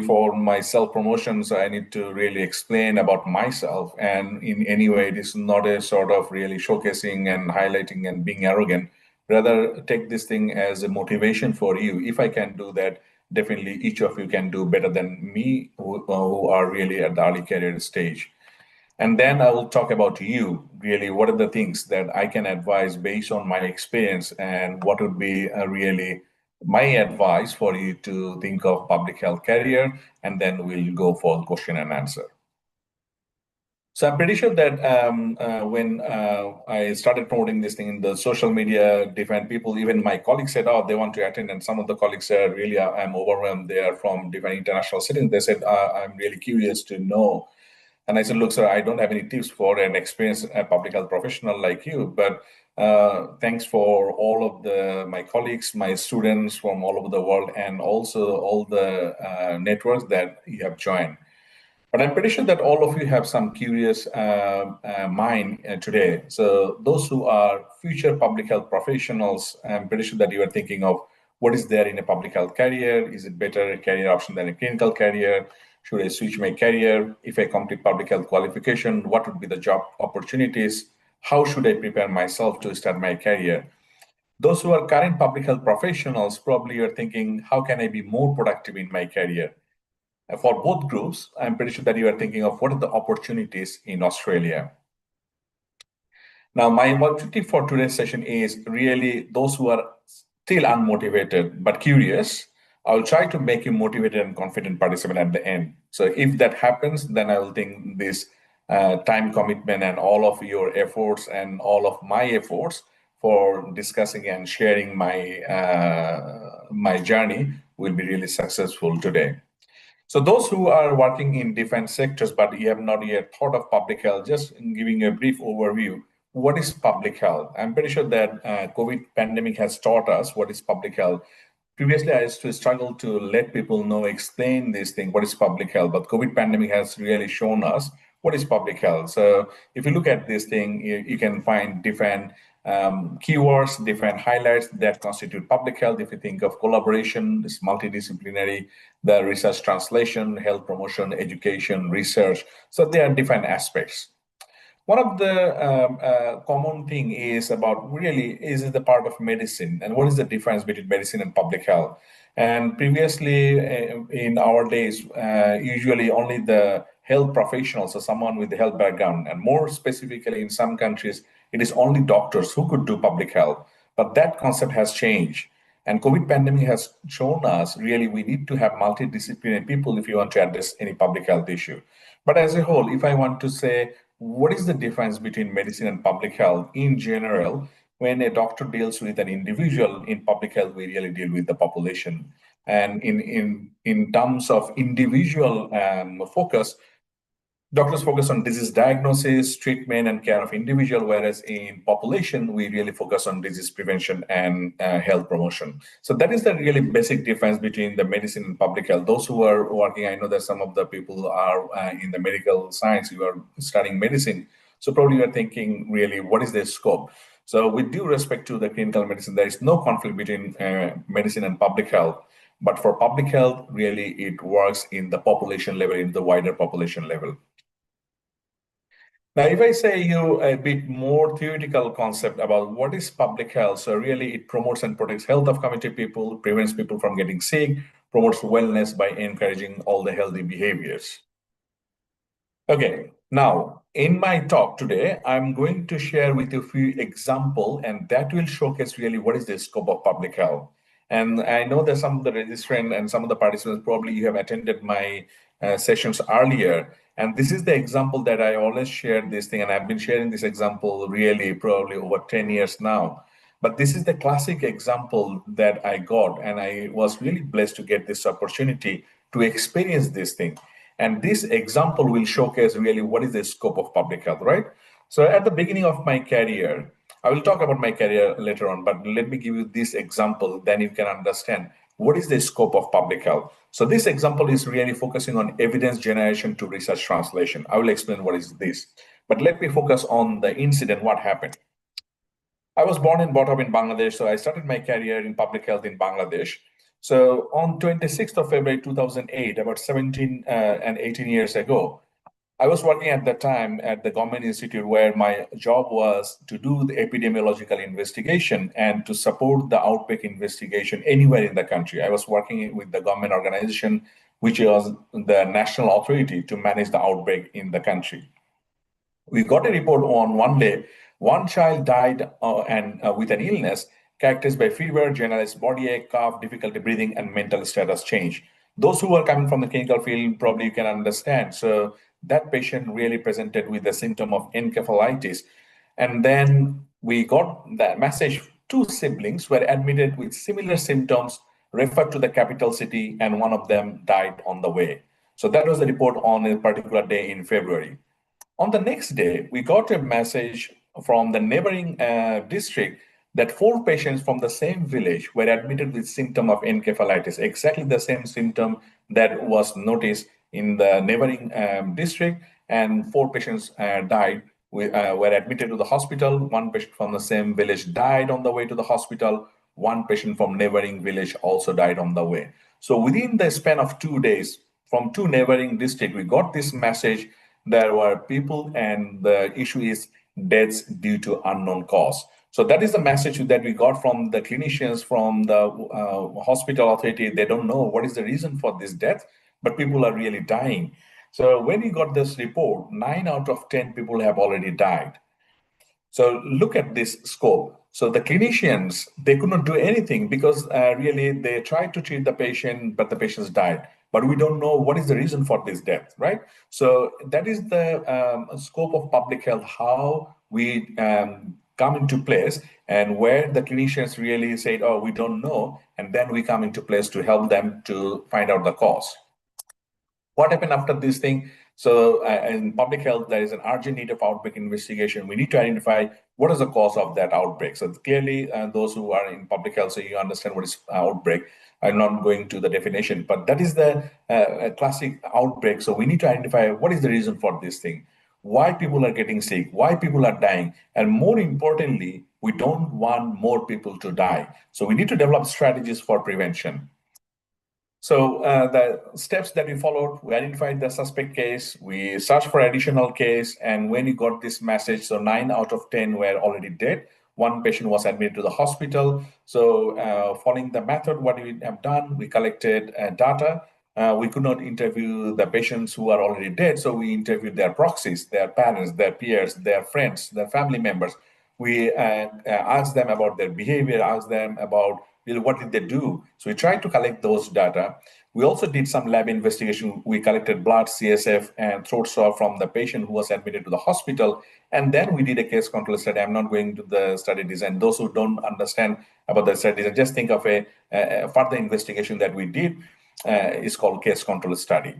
for my self-promotion, so I need to really explain about myself. And in any way, it is not a sort of really showcasing and highlighting and being arrogant. Rather, take this thing as a motivation for you. If I can do that, definitely each of you can do better than me, who are really at the early career stage. And then I will talk about you, really, what are the things that I can advise based on my experience, and what would be really my advice for you to think of public health career, and then we'll go for question and answer. So I'm pretty sure that when I started promoting this thing in the social media, different people, even my colleagues said, "Oh, they want to attend." And some of the colleagues said, "Really, I'm overwhelmed. They are from different international settings." They said, "I'm really curious to know." And I said, "Look, sir, I don't have any tips for an experienced public health professional like you, but thanks for all of my colleagues, my students from all over the world, and also all the networks that you have joined." But I'm pretty sure that all of you have some curious mind today. So those who are future public health professionals, I'm pretty sure that you are thinking of what is there in a public health career. Is it better a career option than a clinical career? Should I switch my career? If I complete public health qualification, what would be the job opportunities? How should I prepare myself to start my career? Those who are current public health professionals probably are thinking, how can I be more productive in my career? For both groups, I'm pretty sure that you are thinking of what are the opportunities in Australia. Now, my objective for today's session is really those who are still unmotivated but curious. I'll try to make you motivated and confident participant at the end. So if that happens, then I will think this time commitment and all of your efforts and all of my efforts for discussing and sharing my journey will be really successful today. So those who are working in different sectors, but you have not yet thought of public health, just giving a brief overview, what is public health? I'm pretty sure that COVID pandemic has taught us what is public health. Previously, I used to struggle to let people know, explain this thing, what is public health, but COVID pandemic has really shown us what is public health. So if you look at this thing, you can find different keywords, different highlights that constitute public health. If you think of collaboration, it's multidisciplinary, the research translation, health promotion, education, research. So there are different aspects. One of the common thing is about really, is it the part of medicine, and what is the difference between medicine and public health? And previously in our days, usually only the health professionals, so someone with the health background, and more specifically in some countries, it is only doctors who could do public health. But that concept has changed. And COVID pandemic has shown us really we need to have multidisciplinary people if you want to address any public health issue. But as a whole, if I want to say, what is the difference between medicine and public health in general? When a doctor deals with an individual, in public health, we really deal with the population. And in terms of individual focus, doctors focus on disease diagnosis, treatment, and care of individual, whereas in population, we really focus on disease prevention and health promotion. So that is the really basic difference between the medicine and public health. Those who are working, I know that some of the people who are in the medical science, who are studying medicine. So probably you're thinking, really, what is their scope? So with due respect to the clinical medicine, there is no conflict between medicine and public health. But for public health, really, it works in the population level, in the wider population level. Now, if I say you a bit more theoretical concept about what is public health, so really it promotes and protects health of community people, prevents people from getting sick, promotes wellness by encouraging all the healthy behaviors. Okay, now in my talk today, I'm going to share with you a few examples, and that will showcase really what is the scope of public health. And I know that some of the registrants and some of the participants probably you have attended my sessions earlier. And this is the example that I always share this thing, and I've been sharing this example really probably over 10 years now. But this is the classic example that I got, and I was really blessed to get this opportunity to experience this thing. And this example will showcase really what is the scope of public health, right? So at the beginning of my career, I will talk about my career later on, but let me give you this example, then you can understand what is the scope of public health. So this example is really focusing on evidence generation to research translation. I will explain what is this, but let me focus on the incident, what happened. I was born and brought up in Bangladesh, so I started my career in public health in Bangladesh. So on 26th of February 2008, about 17 and 18 years ago, I was working at that time at the government institute where my job was to do the epidemiological investigation and to support the outbreak investigation anywhere in the country. I was working with the government organization, which was the national authority to manage the outbreak in the country. We got a report on one day, one child died and with an illness characterized by fever, generalized body ache, cough, difficulty breathing, and mental status change. Those who are coming from the clinical field probably you can understand. So that patient really presented with the symptom of encephalitis. And then we got the message two siblings were admitted with similar symptoms, referred to the capital city, and one of them died on the way. So that was the report on a particular day in February. On the next day, we got a message from the neighboring district that four patients from the same village were admitted with symptom of encephalitis, exactly the same symptom that was noticed in the neighboring district, and four patients died. Were admitted to the hospital. One patient from the same village died on the way to the hospital. One patient from neighboring village also died on the way. So within the span of 2 days, from two neighboring districts, we got this message there were people, and the issue is deaths due to unknown cause. So that is the message that we got from the clinicians, from the hospital authority. They don't know what is the reason for this death, but people are really dying. So when we got this report, 9 out of 10 people have already died. So look at this scope. So the clinicians, they could not do anything because really they tried to treat the patient, but the patients died. But we don't know what is the reason for this death, right? So that is the scope of public health, how we come into place, and where the clinicians really said, oh, we don't know, and then we come into place to help them to find out the cause. What happened after this thing? So in public health, there is an urgent need of outbreak investigation. We need to identify what is the cause of that outbreak. So clearly, those who are in public health, so you understand what is outbreak. I'm not going to the definition, but that is the classic outbreak. So we need to identify what is the reason for this thing, why people are getting sick, why people are dying, and more importantly, we don't want more people to die. So we need to develop strategies for prevention. So the steps that we followed, we identified the suspect case, we searched for additional case, and when we got this message, so 9 out of 10 were already dead. One patient was admitted to the hospital. So following the method, what we have done, we collected data. We could not interview the patients who are already dead, so we interviewed their proxies, their parents, their peers, their friends, their family members. We asked them about their behavior, asked them about what did they do. So we tried to collect those data. We also did some lab investigation. We collected blood, CSF, and throat swab from the patient who was admitted to the hospital. And then we did a case control study. I'm not going to the study design. Those who don't understand about the study design, just think of a further investigation that we did. Is called case control study.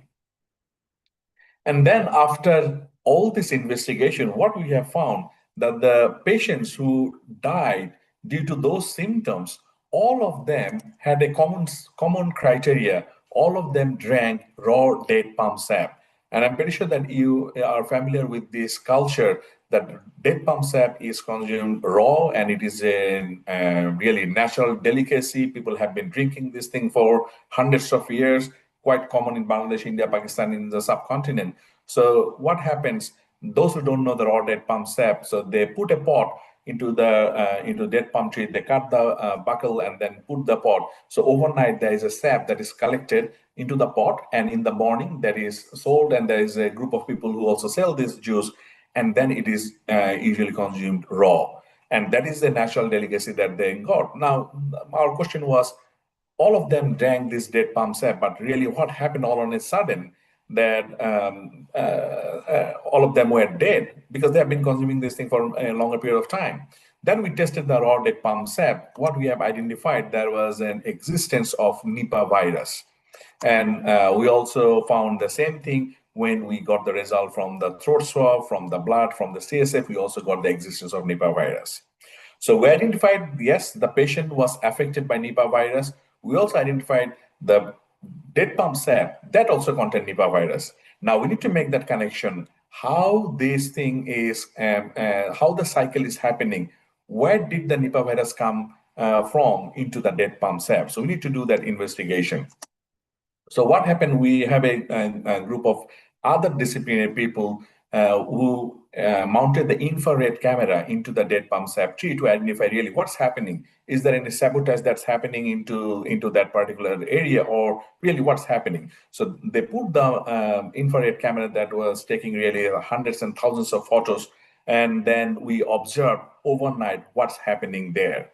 And then after all this investigation, what we have found that the patients who died due to those symptoms, all of them had a common criteria. All of them drank raw date palm sap. And I'm pretty sure that you are familiar with this culture that date palm sap is consumed raw, and it is a really natural delicacy. People have been drinking this thing for hundreds of years, quite common in Bangladesh, India, Pakistan, in the subcontinent. So what happens? Those who don't know the raw date palm sap, so they put a pot into the date palm tree. They cut the buckle and then put the pot. So overnight there is a sap that is collected into the pot, and in the morning that is sold, and there is a group of people who also sell this juice, and then it is usually consumed raw. And that is the natural delicacy that they got. Now, our question was, all of them drank this date palm sap, but really what happened all on a sudden that all of them were dead because they have been consuming this thing for a longer period of time. Then we tested the raw date palm sap. What we have identified, there was an existence of Nipah virus. And we also found the same thing when we got the result from the throat swab, from the blood, from the CSF. We also got the existence of Nipah virus. So we identified, yes, the patient was affected by Nipah virus. We also identified the date palm sap that also contained Nipah virus. Now we need to make that connection. How this thing is, how the cycle is happening. Where did the Nipah virus come from into the dead palm sap. So we need to do that investigation. So what happened? We have a group of other disciplinary people who mounted the infrared camera into the dead palm sap tree to identify really what's happening. Is there any sabotage that's happening into that particular area, or really what's happening? So they put the infrared camera that was taking really hundreds and thousands of photos, and then we observed overnight what's happening there.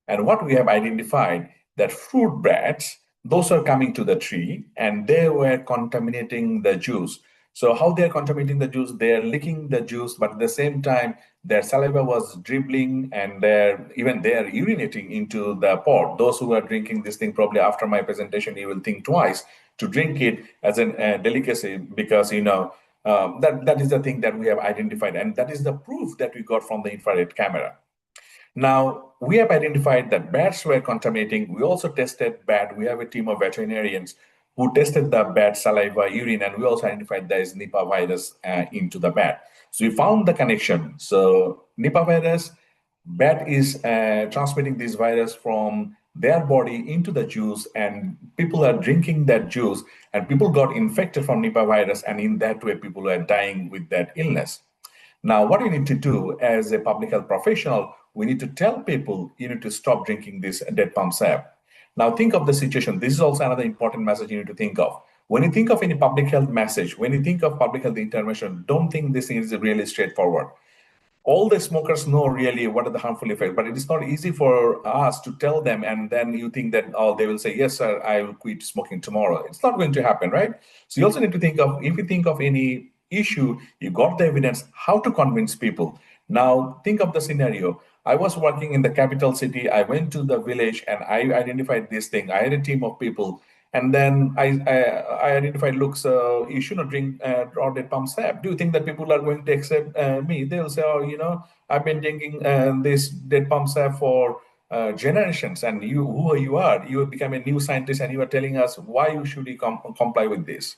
And what we have identified that fruit bats, those are coming to the tree and they were contaminating the juice. So how they're contaminating the juice, they're licking the juice, but at the same time, their saliva was dribbling and they're urinating into the pot. Those who are drinking this thing, probably after my presentation, you will think twice to drink it as a delicacy, because that is the thing that we have identified, and that is the proof that we got from the infrared camera. Now, we have identified that bats were contaminating. We also tested bat. We have a team of veterinarians who tested the bat saliva, urine, and we also identified there is Nipah virus into the bat. So we found the connection. So Nipah virus, bat is transmitting this virus from their body into the juice, and people are drinking that juice, and people got infected from Nipah virus, and in that way, people are dying with that illness. Now, what we need to do as a public health professional, we need to tell people you need to stop drinking this dead palm sap. Now, think of the situation. This is also another important message you need to think of. When you think of any public health message, when you think of public health intervention, don't think this thing is really straightforward. All the smokers know really what are the harmful effects, but it is not easy for us to tell them, and then you think that, oh, they will say, yes, sir, I will quit smoking tomorrow. It's not going to happen, right? So you also need to think of, if you think of any issue, you got the evidence, how to convince people. Now, think of the scenario. I was working in the capital city. I went to the village and I identified this thing. I had a team of people. And then I identified, look, so you should not drink raw dead palm sap. Do you think that people are going to accept me? They'll say, oh, I've been drinking this dead palm sap for generations. And who you are? You have become a new scientist and you are telling us why you should comply with this.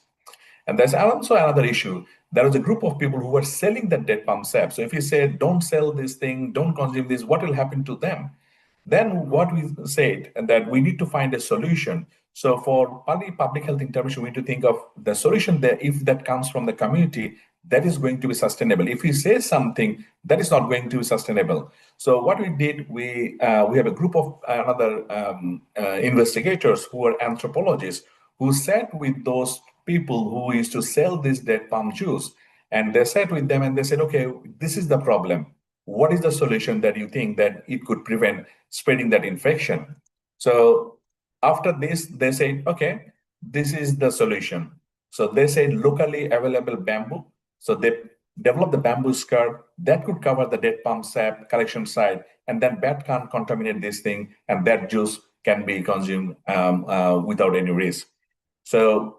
And there's also another issue. There was a group of people who were selling the dead palm sap. So if you say, don't sell this thing, don't consume this, what will happen to them? Then what we said, that we need to find a solution. So for public health intervention, we need to think of the solution there. If that comes from the community, that is going to be sustainable. If we say something, that is not going to be sustainable. So what we did, we have a group of another investigators who are anthropologists who sat with those people who used to sell this dead palm juice. And they sat with them and they said, okay, this is the problem. What is the solution that you think that it could prevent spreading that infection? So after this, they said, okay, this is the solution. So they said locally available bamboo. So they developed the bamboo skirt that could cover the dead palm sap collection site, and then bat can't contaminate this thing, and that juice can be consumed without any risk. So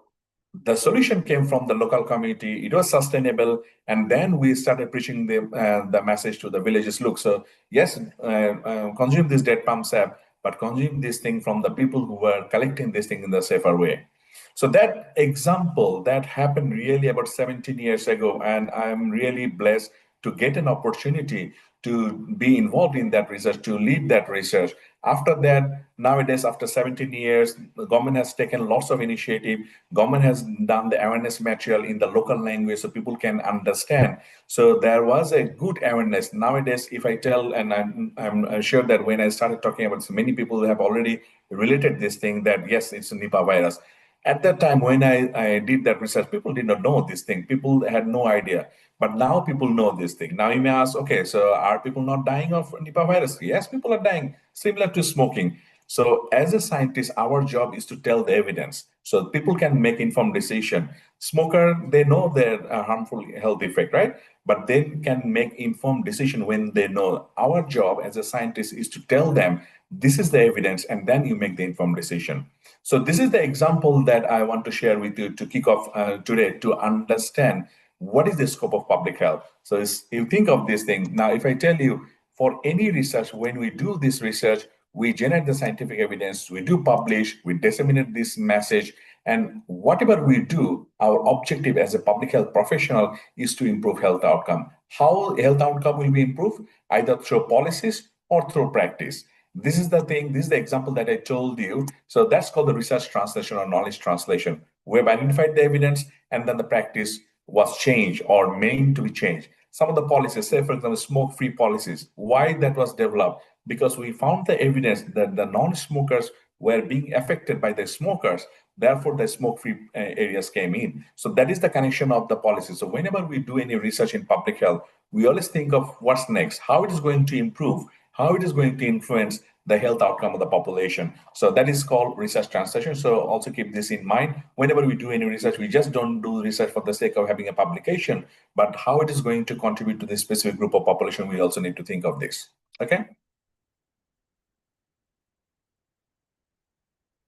the solution came from the local community. It was sustainable, and then we started preaching the message to the villages. Look, so yes, consume this dead palm sap, but consume this thing from the people who were collecting this thing in the safer way. So that example that happened really about 17 years ago, and I'm really blessed to get an opportunity to be involved in that research, to lead that research. After that, nowadays, after 17 years, the government has taken lots of initiative. Government has done the awareness material in the local language so people can understand. So there was a good awareness. Nowadays, if I tell, and I'm sure that when I started talking about, so many people have already related this thing that, yes, it's a Nipah virus. At that time, when I did that research, people did not know this thing. People had no idea. But now people know this thing. Now you may ask, okay, so are people not dying of Nipah virus? Yes, people are dying, similar to smoking. So as a scientist, our job is to tell the evidence so people can make informed decision. Smoker, they know their harmful health effect, right? But they can make informed decision when they know. Our job as a scientist is to tell them, this is the evidence, and then you make the informed decision. So this is the example that I want to share with you to kick off today, to understand what is the scope of public health. So you think of this thing. Now, if I tell you, for any research, when we do this research, we generate the scientific evidence, we do publish, we disseminate this message, and whatever we do, our objective as a public health professional is to improve health outcome. How health outcome will be improved? Either through policies or through practice. This is the thing, this is the example that I told you. So that's called the research translation or knowledge translation. We have identified the evidence and then the practice was changed or meant to be changed. Some of the policies, say for example, smoke-free policies, why that was developed? Because we found the evidence that the non-smokers were being affected by the smokers. Therefore, the smoke-free areas came in. So that is the connection of the policy. So whenever we do any research in public health, we always think of what's next, how it is going to improve, how it is going to influence the health outcome of the population. So that is called research translation. So also keep this in mind. Whenever we do any research, we just don't do research for the sake of having a publication, but how it is going to contribute to this specific group of population, we also need to think of this. Okay.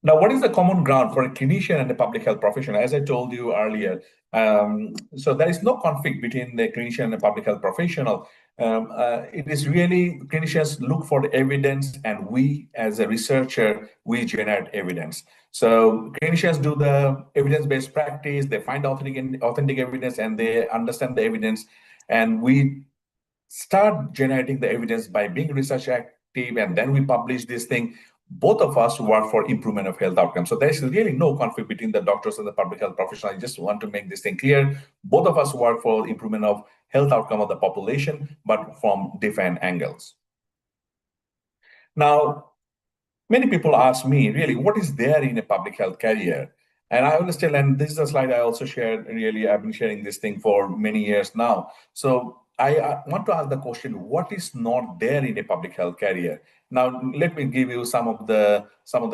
Now, what is the common ground for a clinician and a public health professional? As I told you earlier, so there is no conflict between the clinician and the public health professional. It is really clinicians look for the evidence, and we, as a researcher, we generate evidence. So clinicians do the evidence-based practice. They find authentic evidence, and they understand the evidence, and we start generating the evidence by being research active, and then we publish this thing. Both of us work for improvement of health outcomes. So there's really no conflict between the doctors and the public health professionals. I just want to make this thing clear. Both of us work for improvement of health outcome of the population, but from different angles. Now, many people ask me, really, what is there in a public health career? And I always tell, and this is a slide I also shared, really, I've been sharing this thing for many years now. So I want to ask the question, what is not there in a public health career? Now, let me give you some of the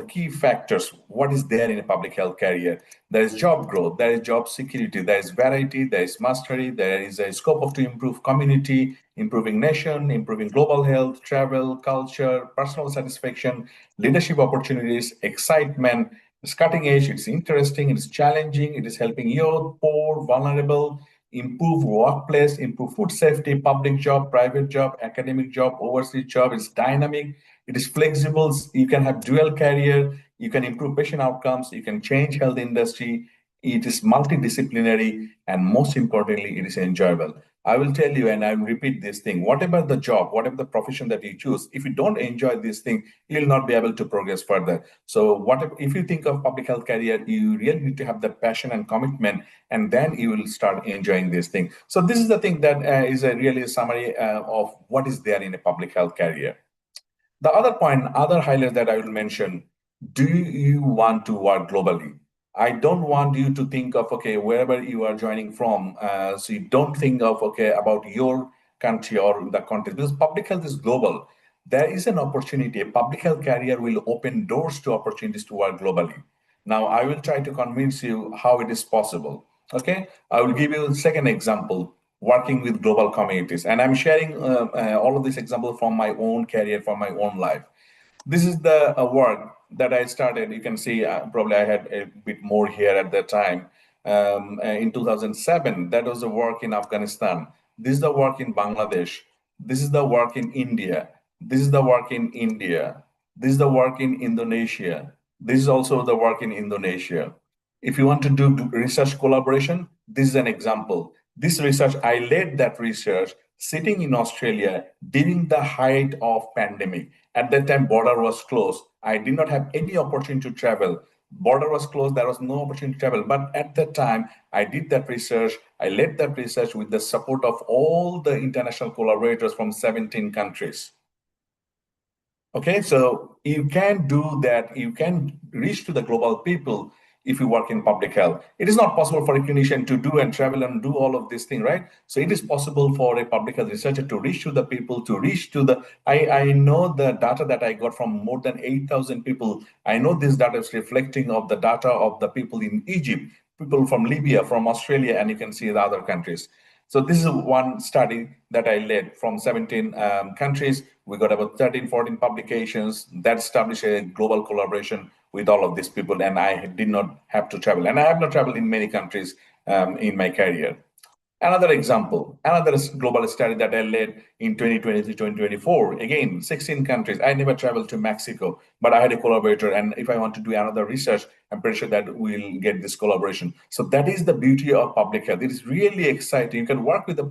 key factors. What is there in a public health career? There is job growth, there is job security, there is variety, there is mastery, there is a scope of to improve community, improving nation, improving global health, travel, culture, personal satisfaction, leadership opportunities, excitement. It's cutting edge, it's interesting, it's challenging, it is helping youth, poor, vulnerable, improve workplace, improve food safety, public job, private job, academic job, overseas job. It's dynamic, it is flexible, you can have dual career, you can improve patient outcomes, you can change health industry, it is multidisciplinary, and most importantly, it is enjoyable. I will tell you, and I will repeat this thing, whatever the job, whatever the profession that you choose, if you don't enjoy this thing, you'll not be able to progress further. So if you think of public health career, you really need to have the passion and commitment, and then you will start enjoying this thing. So this is the thing that is a really summary of what is there in a public health career. The other point, other highlights that I will mention, do you want to work globally? I don't want you to think of, okay, wherever you are joining from, so you don't think of, okay, about your country or the country, because public health is global. There is an opportunity, a public health career will open doors to opportunities to work globally. Now, I will try to convince you how it is possible. Okay, I will give you a second example, working with global communities. And I'm sharing all of this example from my own career, from my own life. This is the work that I started. You can see probably I had a bit more here at that time. In 2007, that was the work in Afghanistan. This is the work in Bangladesh. This is the work in India. This is the work in India. This is the work in Indonesia. This is also the work in Indonesia. If you want to do research collaboration, this is an example. This research, I led that research sitting in Australia during the height of pandemic. At that time, border was closed. I did not have any opportunity to travel. Border was closed. There was no opportunity to travel. But at that time, I did that research. I led that research with the support of all the international collaborators from 17 countries. Okay, so you can do that. You can reach to the global people if you work in public health. It is not possible for a clinician to do and travel and do all of this thing, right? So it is possible for a public health researcher to reach to the people, to reach to the, I know the data that I got from more than 8,000 people. I know this data is reflecting of the data of the people in Egypt, people from Libya, from Australia, and you can see the other countries. So this is one study that I led from 17 countries. We got about 13, 14 publications that established a global collaboration with all of these people, and I did not have to travel. And I have not traveled in many countries in my career. Another example, another global study that I led in 2023, 2024. Again, 16 countries. I never traveled to Mexico, but I had a collaborator. And if I want to do another research, I'm pretty sure that we'll get this collaboration. So that is the beauty of public health. It is really exciting. You can work with the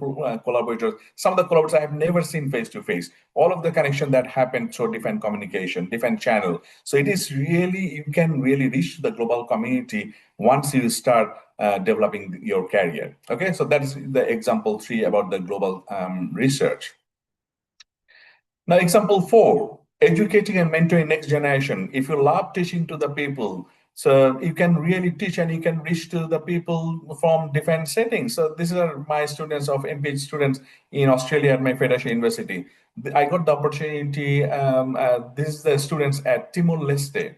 collaborators. Some of the collaborators I have never seen face to face. All of the connection that happened through different communication, different channel. So it is really, you can really reach the global community once you start developing your career. Okay, so that is the example 3 about the global research. Now, example 4, educating and mentoring next generation. If you love teaching to the people, so you can really teach and you can reach to the people from different settings. So these are my students of MPH students in Australia at my Federation University. I got the opportunity, this is the students at Timor-Leste.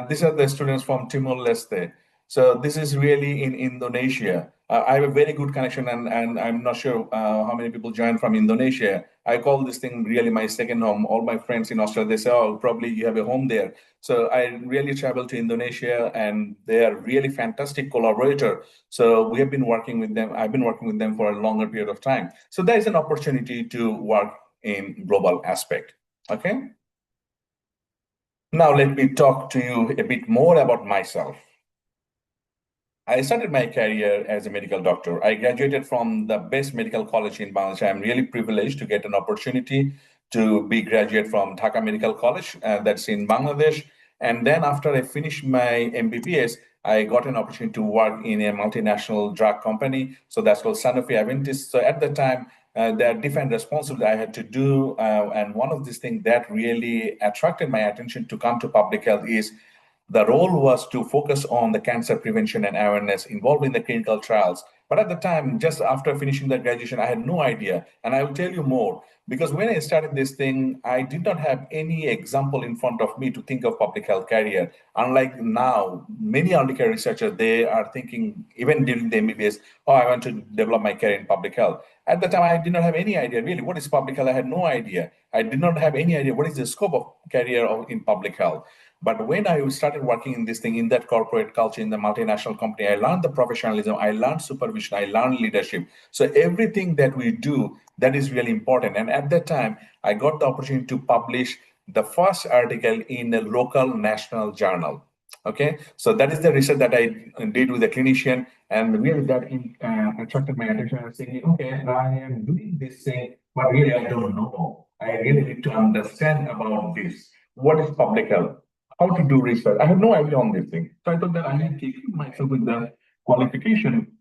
These are the students from Timor-Leste. So this is really in Indonesia. I have a very good connection, and I'm not sure how many people join from Indonesia. I call this thing really my second home. All my friends in Australia, they say, oh, probably you have a home there. So I really travel to Indonesia, and they are really fantastic collaborator. So we have been working with them. I've been working with them for a longer period of time. So there is an opportunity to work in global aspect. Okay. Now let me talk to you a bit more about myself. I started my career as a medical doctor. I graduated from the best medical college in Bangladesh. I'm really privileged to get an opportunity to be graduate from Dhaka Medical College, that's in Bangladesh. And then after I finished my MBBS, I got an opportunity to work in a multinational drug company. So that's called Sanofi Aventis. So at the time, there are different responsibilities I had to do. And one of these things that really attracted my attention to come to public health is the role was to focus on the cancer prevention and awareness involved in the clinical trials. But at the time, just after finishing the graduation, I had no idea. And I will tell you more. Because when I started this thing, I did not have any example in front of me to think of public health career. Unlike now, many early care researchers, they are thinking, even during the MBBS, oh, I want to develop my career in public health. At the time, I did not have any idea really what is public health. I had no idea. I did not have any idea what is the scope of career in public health. But when I started working in this thing, in that corporate culture, in the multinational company, I learned the professionalism, I learned supervision, I learned leadership. So everything that we do, that is really important. And at that time, I got the opportunity to publish the first article in a local national journal. Okay, so that is the research that I did with a clinician, and really that attracted my attention. I was thinking, okay, I am doing this thing, but really I don't know. I really need to understand about this. What is public health? How to do research? I have no idea on this thing. So I thought that I need to equip myself with the qualification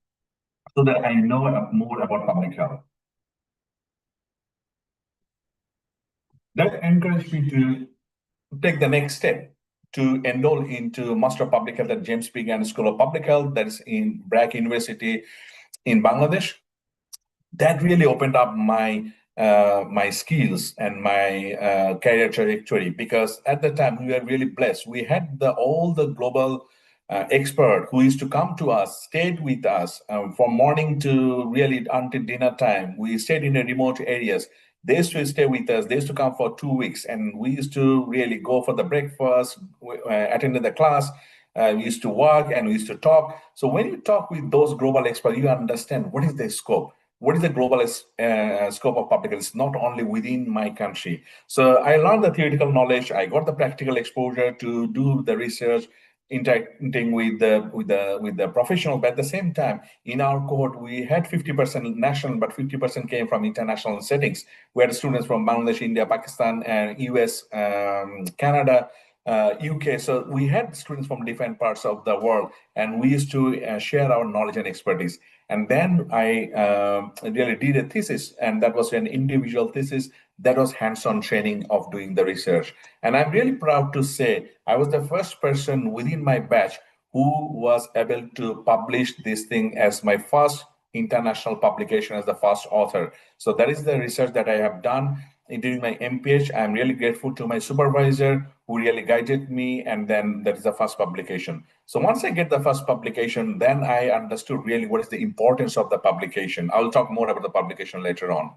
so that I know more about public health. That encouraged me to take the next step to enroll into Master of Public Health at James P. Gann School of Public Health, that is in Brak University in Bangladesh. That really opened up my skills and my career trajectory, because at the time we were really blessed. We had all the global expert who used to come to us, stayed with us from morning to really until dinner time. We stayed in the remote areas. They used to stay with us. They used to come for 2 weeks, and we used to really go for the breakfast, attend the class. We used to work and we used to talk. So when you talk with those global experts, you understand what is the scope. What is the global scope of public health? It's not only within my country. So I learned the theoretical knowledge. I got the practical exposure to do the research, interacting with the professional. But at the same time, in our cohort, we had 50% national, but 50% came from international settings. We had students from Bangladesh, India, Pakistan, and US, Canada, UK. So we had students from different parts of the world, and we used to share our knowledge and expertise. And then I really did a thesis, and that was an individual thesis. That was hands-on training of doing the research. And I'm really proud to say I was the first person within my batch who was able to publish this thing as my first international publication as the first author. So that is the research that I have done during my MPH. I'm really grateful to my supervisor who really guided me, and then that is the first publication. So once I get the first publication, then I understood really what is the importance of the publication. I'll talk more about the publication later on.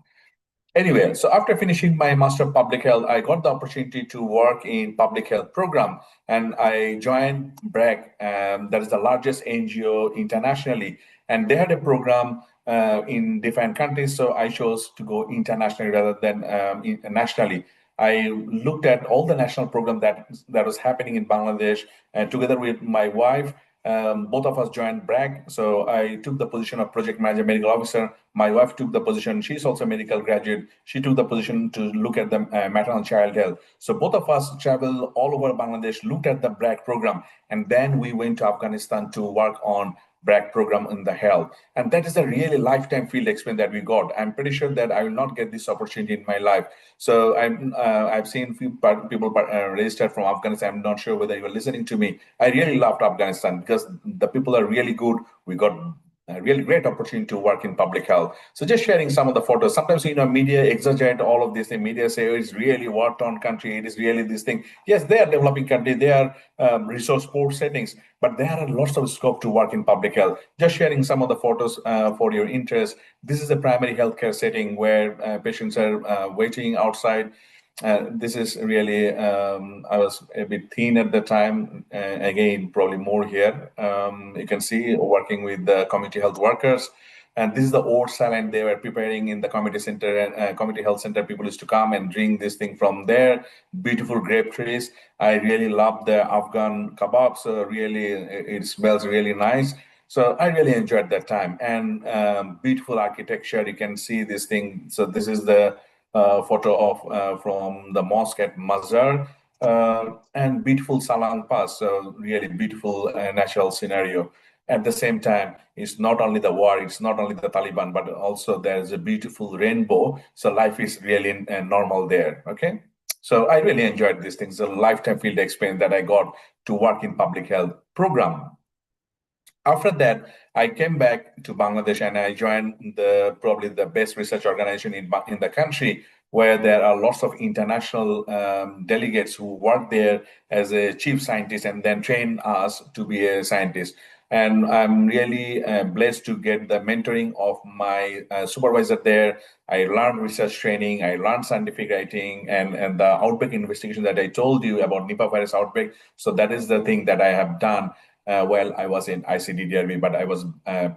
Anyway, so after finishing my Master of Public Health, I got the opportunity to work in public health program, and I joined BRAC, that is the largest NGO internationally. And they had a program in different countries. So I chose to go internationally rather than nationally. I looked at all the national program that was happening in Bangladesh, and together with my wife, both of us joined BRAC. So I took the position of project manager, medical officer. My wife took the position. She's also a medical graduate. She took the position to look at the maternal child health. So both of us traveled all over Bangladesh, looked at the BRAC program, and then we went to Afghanistan to work on BRAC program in the health. And that is a really lifetime field experience that we got. I'm pretty sure that I will not get this opportunity in my life. So I've seen few people registered from Afghanistan. I'm not sure whether you are listening to me. I really loved Afghanistan because the people are really good. We got a really great opportunity to work in public health. So just sharing some of the photos. Sometimes, media exaggerate all of this. The media say, oh, it's really war-torn country. It is really this thing. Yes, they are developing country. They are resource poor settings, but there are lots of scope to work in public health. Just sharing some of the photos for your interest. This is a primary healthcare setting where patients are waiting outside. This is really, I was a bit thin at the time. Again, probably more here. You can see working with the community health workers. And this is the old salad they were preparing in the community center and community health center. People used to come and drink this thing from there. Beautiful grape trees. I really love the Afghan kebabs. So really, it smells really nice. So I really enjoyed that time. And beautiful architecture. You can see this thing. So this is the photo of from the mosque at Mazar, and beautiful Salang Pass. So really beautiful natural scenario. At the same time, it's not only the war, it's not only the Taliban, but also there's a beautiful rainbow. So life is really normal there. Okay. So I really enjoyed these things. A lifetime field experience that I got to work in public health program. After that, I came back to Bangladesh and I joined the probably the best research organization in the country, where there are lots of international delegates who work there as a chief scientist and then train us to be a scientist. And I'm really blessed to get the mentoring of my supervisor there. I learned research training, I learned scientific writing, and the outbreak investigation that I told you about Nipah virus outbreak. So that is the thing that I have done while I was in ICDDRB, but I was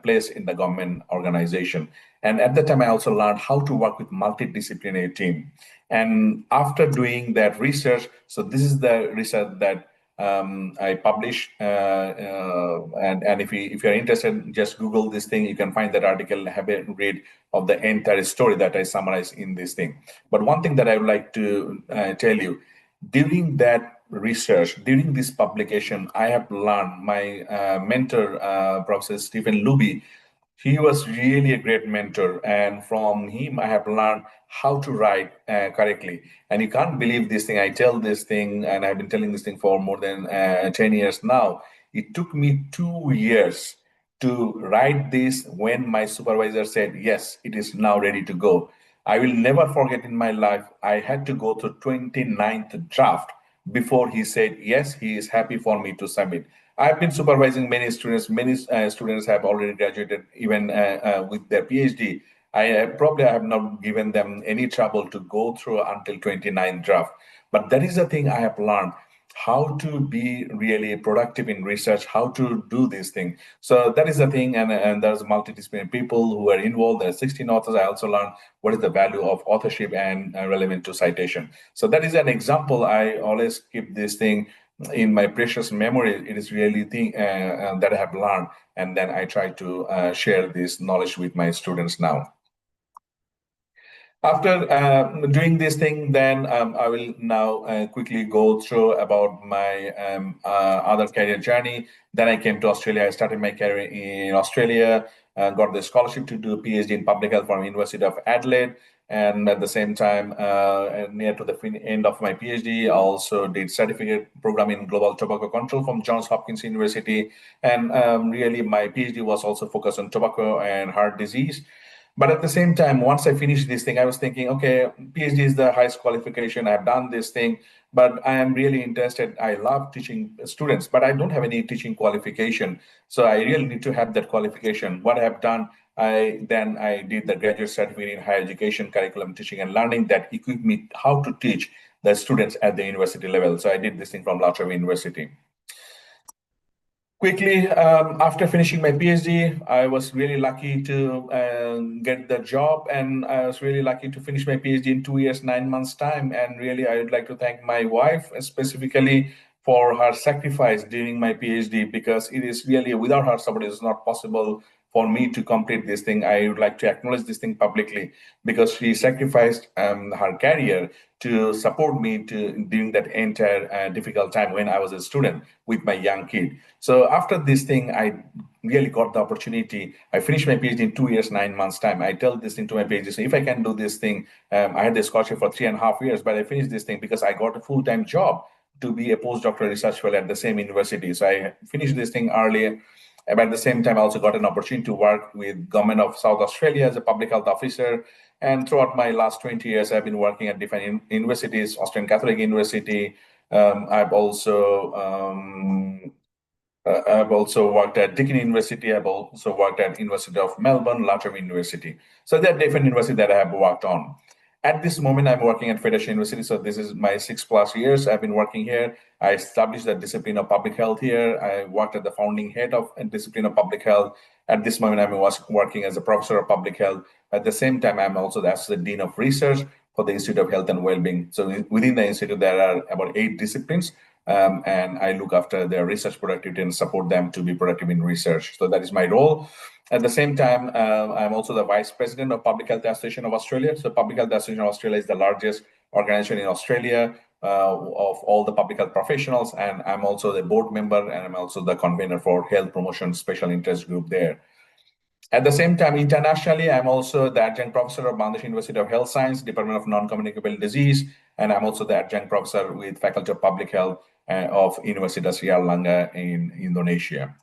placed in the government organization. And at the time, I also learned how to work with multidisciplinary team. And after doing that research, so this is the research that I publish. And if you're interested, just Google this thing. You can find that article, have a read of the entire story that I summarize in this thing. But one thing that I would like to tell you, during that research, during this publication, I have learned my mentor, Professor Stephen Luby. He was really a great mentor, and from him, I have learned how to write correctly. And you can't believe this thing. I tell this thing, and I've been telling this thing for more than 10 years now. It took me 2 years to write this when my supervisor said, yes, it is now ready to go. I will never forget in my life, I had to go through 29th draft before he said, yes, he is happy for me to submit. I've been supervising many students. Many students have already graduated, even with their PhD. I have not given them any trouble to go through until 29 draft. But that is the thing I have learned, how to be really productive in research, how to do this thing. So that is the thing, and there's multidisciplinary people who are involved. There are 16 authors. I also learned what is the value of authorship and relevant to citation. So that is an example. I always keep this thing in my precious memory. It is really thing that I have learned, and then I try to share this knowledge with my students now. After doing this thing, then I will now quickly go through about my other career journey. Then I came to Australia. I started my career in Australia, got the scholarship to do a PhD in public health from University of Adelaide. And at the same time, near to the end of my PhD, I also did certificate program in global tobacco control from Johns Hopkins University. And really, my PhD was also focused on tobacco and heart disease. But at the same time, once I finished this thing, I was thinking, okay, PhD is the highest qualification. I've done this thing, but I am really interested. I love teaching students, but I don't have any teaching qualification. So I really need to have that qualification. What I have done, I did the graduate certificate in higher education, curriculum teaching and learning that equipped me how to teach the students at the university level. So I did this thing from La Trobe University. Quickly, after finishing my PhD, I was really lucky to get the job, and I was really lucky to finish my PhD in 2 years, 9 months time. And really, I would like to thank my wife specifically for her sacrifice during my PhD, because it is really without her support, it is not possible for me to complete this thing. I would like to acknowledge this thing publicly, because she sacrificed her career to support me to during that entire difficult time when I was a student with my young kid. So after this thing, I really got the opportunity. I finished my PhD in 2 years, 9 months time. I tell this thing to my PhD. So if I can do this thing, I had the scholarship for 3.5 years, but I finished this thing because I got a full-time job to be a postdoctoral research fellow at the same university. So I finished this thing earlier. But at the same time, I also got an opportunity to work with government of South Australia as a public health officer. And throughout my last 20 years, I've been working at different universities, Australian Catholic University. I've also worked at Deakin University. I've also worked at University of Melbourne, Latrobe University. So there are different universities that I have worked on. At this moment, I'm working at Federation University. So this is my 6+ years I've been working here. I established the discipline of public health here. I worked at the founding head of a discipline of public health. At this moment, I'm working as a professor of public health. At the same time, I'm also the associate dean of research for the Institute of Health and Wellbeing. So within the institute, there are about 8 disciplines, and I look after their research productivity and support them to be productive in research. So that is my role. At the same time, I'm also the vice president of Public Health Association of Australia. So Public Health Association of Australia is the largest organization in Australia of all the public health professionals, and I'm also the board member, and I'm also the convener for Health Promotion Special Interest Group there. At the same time, internationally, I'm also the adjunct professor of Bangladesh University of Health Science, Department of Non-Communicable Disease, and I'm also the adjunct professor with Faculty of Public Health of Universitas Airlangga in Indonesia.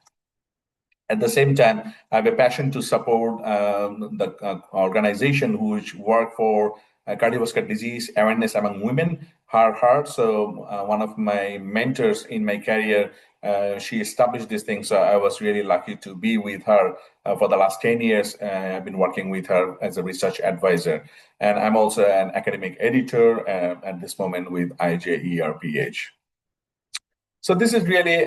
At the same time, I have a passion to support the organization which work for cardiovascular disease awareness among women, her heart. So one of my mentors in my career, she established this thing. So I was really lucky to be with her for the last 10 years. I've been working with her as a research advisor. And I'm also an academic editor at this moment with IJERPH. So this is really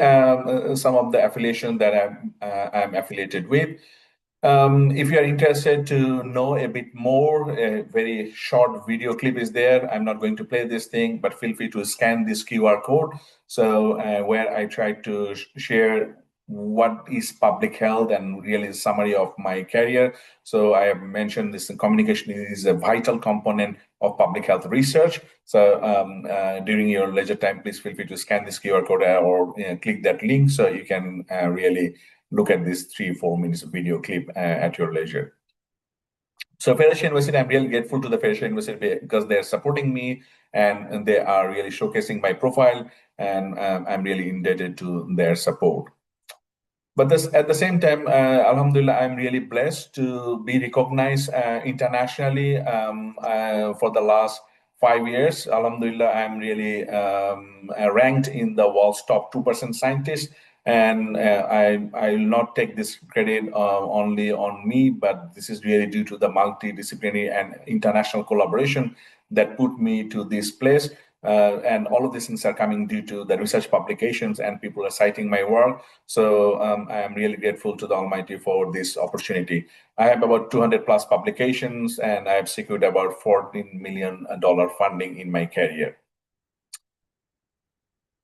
some of the affiliation that I'm affiliated with. If you are interested to know a bit more, a very short video clip is there. I'm not going to play this thing, but feel free to scan this QR code. So where I try to share what is public health and really a summary of my career. So I have mentioned this communication is a vital component of public health research. So during your leisure time, please feel free to scan this QR code or click that link so you can really look at this 3-4 minutes video clip at your leisure. So Federation University, I'm really grateful to the Federation University because they're supporting me and they are really showcasing my profile, and I'm really indebted to their support. But at the same time, Alhamdulillah, I'm really blessed to be recognized internationally for the last 5 years. Alhamdulillah, I'm really ranked in the world's top 2% scientists. And I will not take this credit only on me, but this is really due to the multidisciplinary and international collaboration that put me to this place. And all of these things are coming due to the research publications, and people are citing my work. So I am really grateful to the Almighty for this opportunity. I have about 200 plus publications, and I have secured about $14 million funding in my career.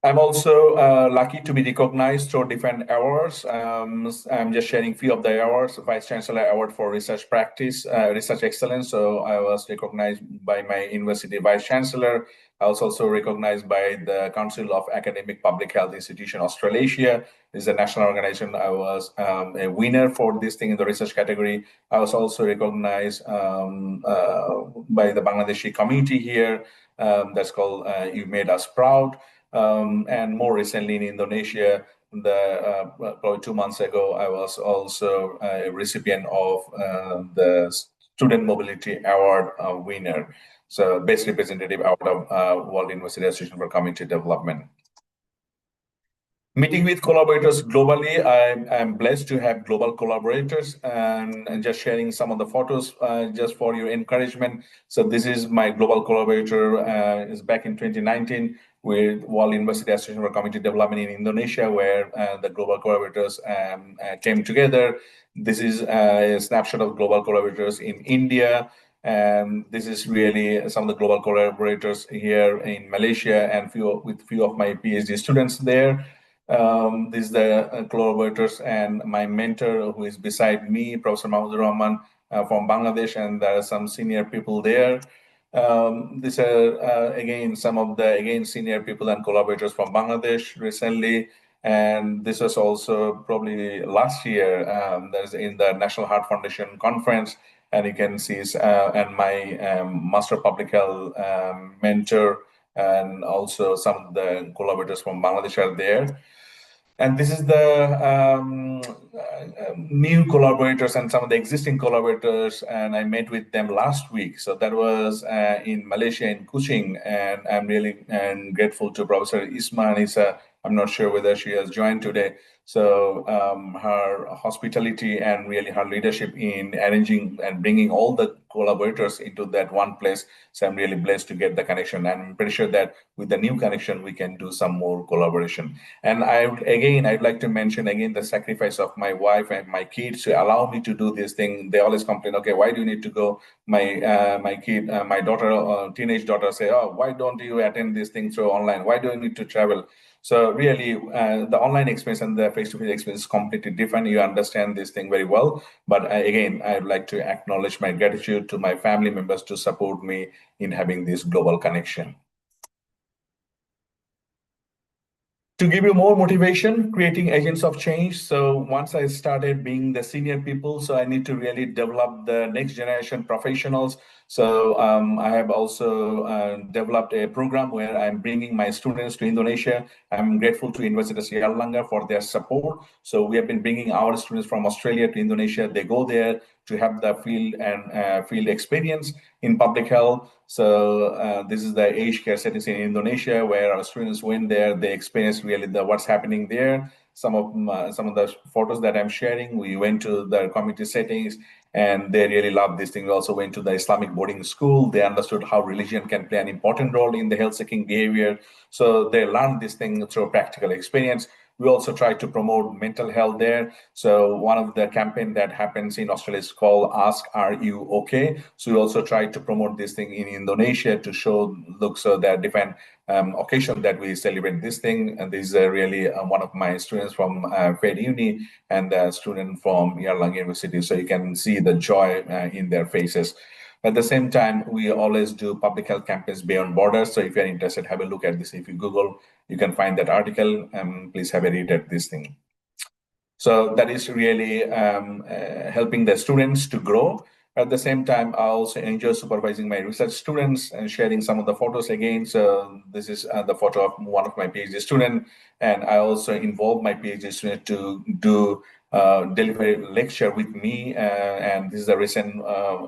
I'm also lucky to be recognized through different awards. I'm just sharing a few of the awards. Vice Chancellor Award for Research Practice, Research Excellence. So I was recognized by my university Vice Chancellor. I was also recognized by the Council of Academic Public Health Institution Australasia. This is a national organization. I was a winner for this thing in the research category. I was also recognized by the Bangladeshi community here. That's called You Made Us Proud. And more recently in Indonesia, probably 2 months ago, I was also a recipient of the Student Mobility Award winner. So Best Representative Award of World University Association for Community Development. Meeting with collaborators globally, I'm blessed to have global collaborators, and just sharing some of the photos just for your encouragement. So this is my global collaborator, is back in 2019. with World University Association for Community Development in Indonesia, where the global collaborators came together. This is a snapshot of global collaborators in India. And this is really some of the global collaborators here in Malaysia, and with few of my PhD students there. These are the collaborators and my mentor who is beside me, Professor Mahmoud Rahman from Bangladesh, and there are some senior people there. These are again some of the senior people and collaborators from Bangladesh recently, and this was also probably last year. There's in the National Heart Foundation conference, and you can see and my Master of Public Health mentor, and also some of the collaborators from Bangladesh are there. And this is the new collaborators and some of the existing collaborators, and I met with them last week. So that was in Malaysia, in Kuching, and I'm really grateful to Professor Isma Anissa. I'm not sure whether she has joined today. So her hospitality and really her leadership in arranging and bringing all the collaborators into that one place. So I'm really blessed to get the connection. And I'm pretty sure that with the new connection, we can do some more collaboration. And I'd like to mention again the sacrifice of my wife and my kids to allow me to do this thing. They always complain, okay, why do you need to go? My daughter, teenage daughter say, oh, why don't you attend this thing through online? Why do you need to travel? So really, the online experience and the face-to-face experience is completely different. You understand this thing very well. But again, I'd like to acknowledge my gratitude to my family members to support me in having this global connection. To give you more motivation, creating agents of change. So once I started being the senior people, so I need to really develop the next generation professionals. So I have also developed a program where I'm bringing my students to Indonesia. I'm grateful to Universitas Erlangga for their support. So we have been bringing our students from Australia to Indonesia. They go there to have the field experience in public health. So this is the aged care settings in Indonesia, where our students went there. They experienced really what's happening there. Some of the photos that I'm sharing, we went to the community settings, and they really loved this thing. We also went to the Islamic boarding school. They understood how religion can play an important role in the health-seeking behavior. So they learned this thing through practical experience. We also try to promote mental health there. So one of the campaign that happens in Australia is called Ask, Are You Okay? So we also try to promote this thing in Indonesia to show, look, so there are different occasions that we celebrate this thing. And this is really one of my students from Fed Uni and a student from Erlangen University. So you can see the joy in their faces. At the same time, we always do public health campaigns beyond borders. So if you're interested, have a look at this. If you Google, you can find that article. Please have a read at this thing. So that is really helping the students to grow. At the same time, I also enjoy supervising my research students and sharing some of the photos again. So this is the photo of one of my PhD students. And I also involve my PhD student to do deliver a lecture with me. And this is a recent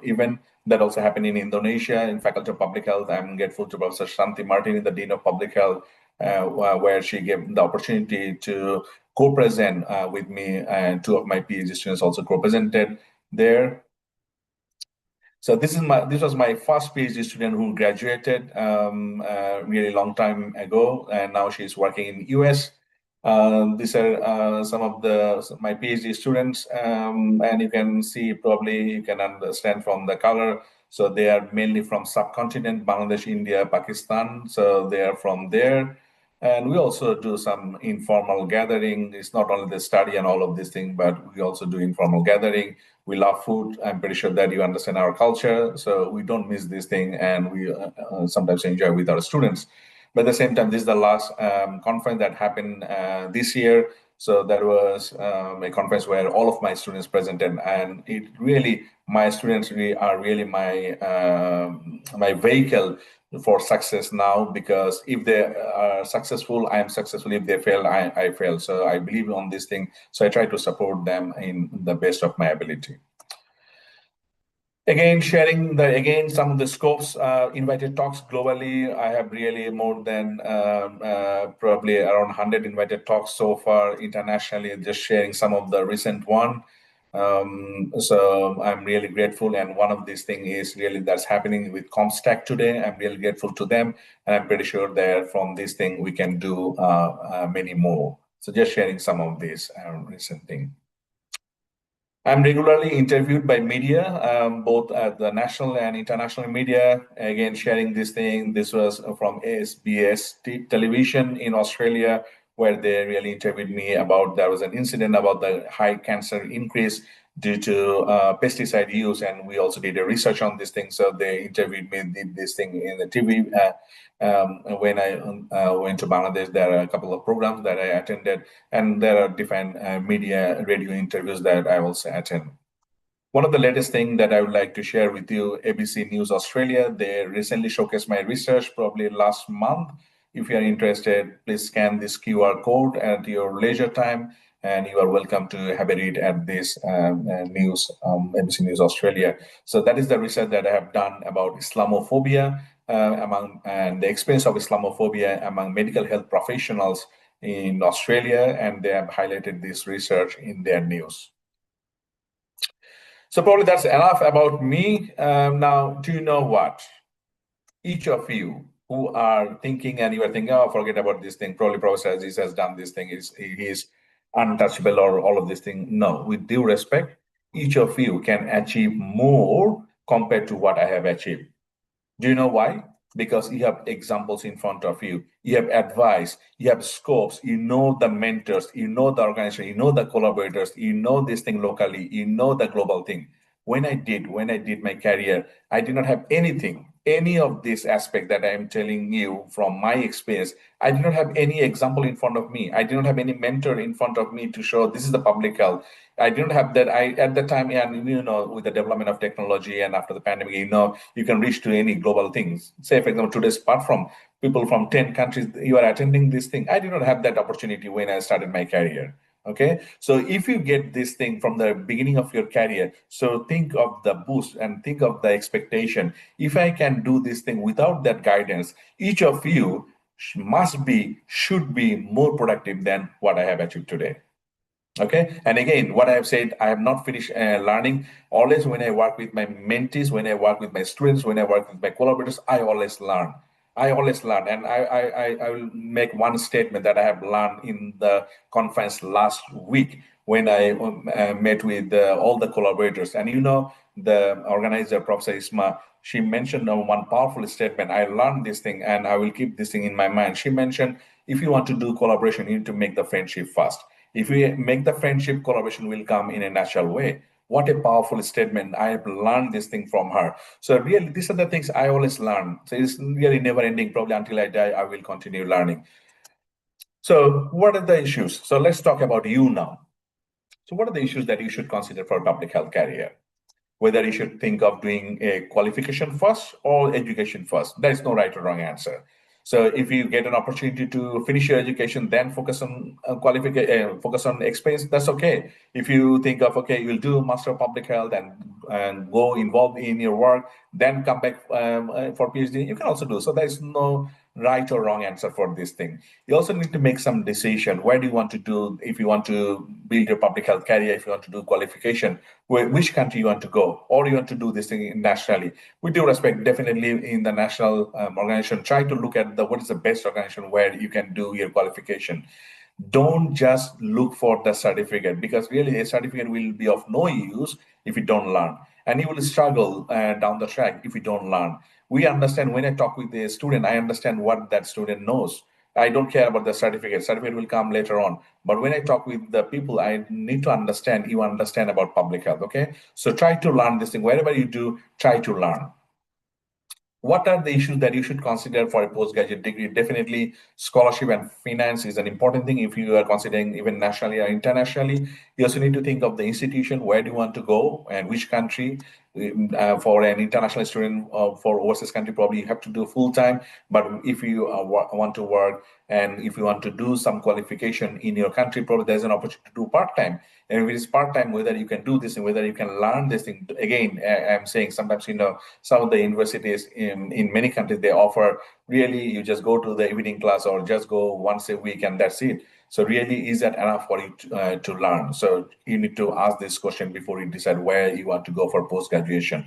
event that also happened in Indonesia in Faculty of Public Health. I'm grateful to Professor Shanti Martin, the Dean of Public Health, where she gave the opportunity to co-present with me, and two of my PhD students also co-presented there. So this was my first PhD student who graduated really long time ago, and now she's working in US. These are some of my PhD students, and you can see, probably you can understand from the color. So they are mainly from subcontinent, Bangladesh, India, Pakistan. So they are from there. And we also do some informal gathering. It's not only the study and all of these things, but we also do informal gathering. We love food. I'm pretty sure that you understand our culture. So we don't miss this thing, and we sometimes enjoy with our students. But at the same time, this is the last conference that happened this year. So that was a conference where all of my students presented, and it really, my students really are really my vehicle for success now, because if they are successful, I am successful. If they fail, I fail. So I believe on this thing. So I try to support them in the best of my ability. Again, sharing some of the scopes, invited talks globally. I have really more than probably around 100 invited talks so far internationally, just sharing some of the recent one. So I'm really grateful. And one of these things is really that's happening with Comstack today. I'm really grateful to them. And I'm pretty sure that from this thing, we can do many more. So just sharing some of these recent things. I'm regularly interviewed by media, both at the national and international media. Again, sharing this thing. This was from SBS television in Australia, where they really interviewed me about there was an incident about the high cancer increase due to pesticide use, and we also did a research on this thing. So they interviewed me, did this thing in the TV. When I went to Bangladesh, there are a couple of programs that I attended, and there are different media radio interviews that I also attend. One of the latest thing that I would like to share with you, ABC News Australia, they recently showcased my research probably last month. If you are interested, please scan this QR code at your leisure time, and you are welcome to have a read at this news, ABC News Australia. So that is the research that I have done about Islamophobia among and the experience of Islamophobia among medical health professionals in Australia, and they have highlighted this research in their news. So probably that's enough about me. Now, do you know what? Each of you who are thinking and you are thinking, oh, forget about this thing. Probably Professor Aziz has done this thing. He's untouchable or all of this thing. No, with due respect, each of you can achieve more compared to what I have achieved. Do you know why? Because you have examples in front of you, you have advice, you have scopes, you know the mentors, you know the organization, you know the collaborators, you know this thing locally, you know the global thing. When I did my career, I did not have anything, any of this aspect that I am telling you from my experience. I did not have any example in front of me. I did not have any mentor in front of me to show this is the public health. I didn't have that. I at the time, and with the development of technology and after the pandemic, you can reach to any global things. Say, for example, today's platform, people from 10 countries, you are attending this thing. I did not have that opportunity when I started my career. Okay, so if you get this thing from the beginning of your career, so think of the boost and think of the expectation. If I can do this thing without that guidance, each of you should be more productive than what I have achieved today. Okay, and again, what I have said, I have not finished learning. Always, when I work with my mentees, when I work with my students, when I work with my collaborators, I always learn. I always learn, and I will make one statement that I have learned in the conference last week when I met with all the collaborators. And the organizer, Professor Isma, she mentioned one powerful statement. I learned this thing, and I will keep this thing in my mind. She mentioned, if you want to do collaboration, you need to make the friendship first. If we make the friendship, collaboration will come in a natural way. What a powerful statement. I have learned this thing from her. So really, these are the things I always learn. So it's really never ending. Probably until I die, I will continue learning. So what are the issues? So let's talk about you now. So what are the issues that you should consider for a public health career? Whether you should think of doing a qualification first or education first. There is no right or wrong answer. So if you get an opportunity to finish your education, then focus on qualification, focus on experience, that's okay. If you think of, okay, you'll do Master of Public Health and go involved in your work, then come back for PhD, you can also do. So there's no right or wrong answer for this thing. You also need to make some decision. Where do you want to do, if you want to build your public health career, if you want to do qualification, which country you want to go, or you want to do this thing nationally. With due respect, definitely in the national organization, try to look at what is the best organization where you can do your qualification. Don't just look for the certificate, because really a certificate will be of no use if you don't learn, and you will struggle down the track if you don't learn. We understand, when I talk with a student, I understand what that student knows. I don't care about the certificate will come later on. But when I talk with the people, I need to understand, you understand about public health. Okay, so try to learn this thing. Wherever you do, try to learn. What are the issues that you should consider for a postgraduate degree? Definitely, scholarship and finance is an important thing if you are considering even nationally or internationally. You also need to think of the institution, where do you want to go and which country. For an international student, for overseas country, probably you have to do full time. But if you want to work and if you want to do some qualification in your country, probably there's an opportunity to do part time. And if it is part time, whether you can do this and whether you can learn this thing. Again, I'm saying sometimes, some of the universities in many countries, they offer really, you just go to the evening class or just go once a week and that's it. So really, is that enough for you to learn? So you need to ask this question before you decide where you want to go for post-graduation.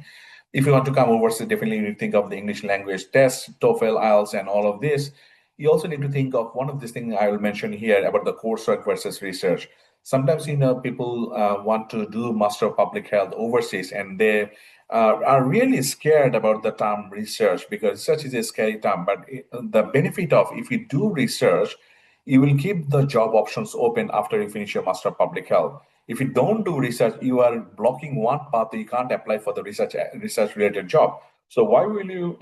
If you want to come overseas, definitely you need to think of the English language test, TOEFL, IELTS, and all of this. You also need to think of one of these things I will mention here about the coursework versus research. Sometimes, people want to do Master of Public Health overseas, and they are really scared about the term research, because research is a scary term. But the benefit of, if you do research, you will keep the job options open after you finish your Master of Public Health. If you don't do research, you are blocking one path. You can't apply for the research related job. So why will you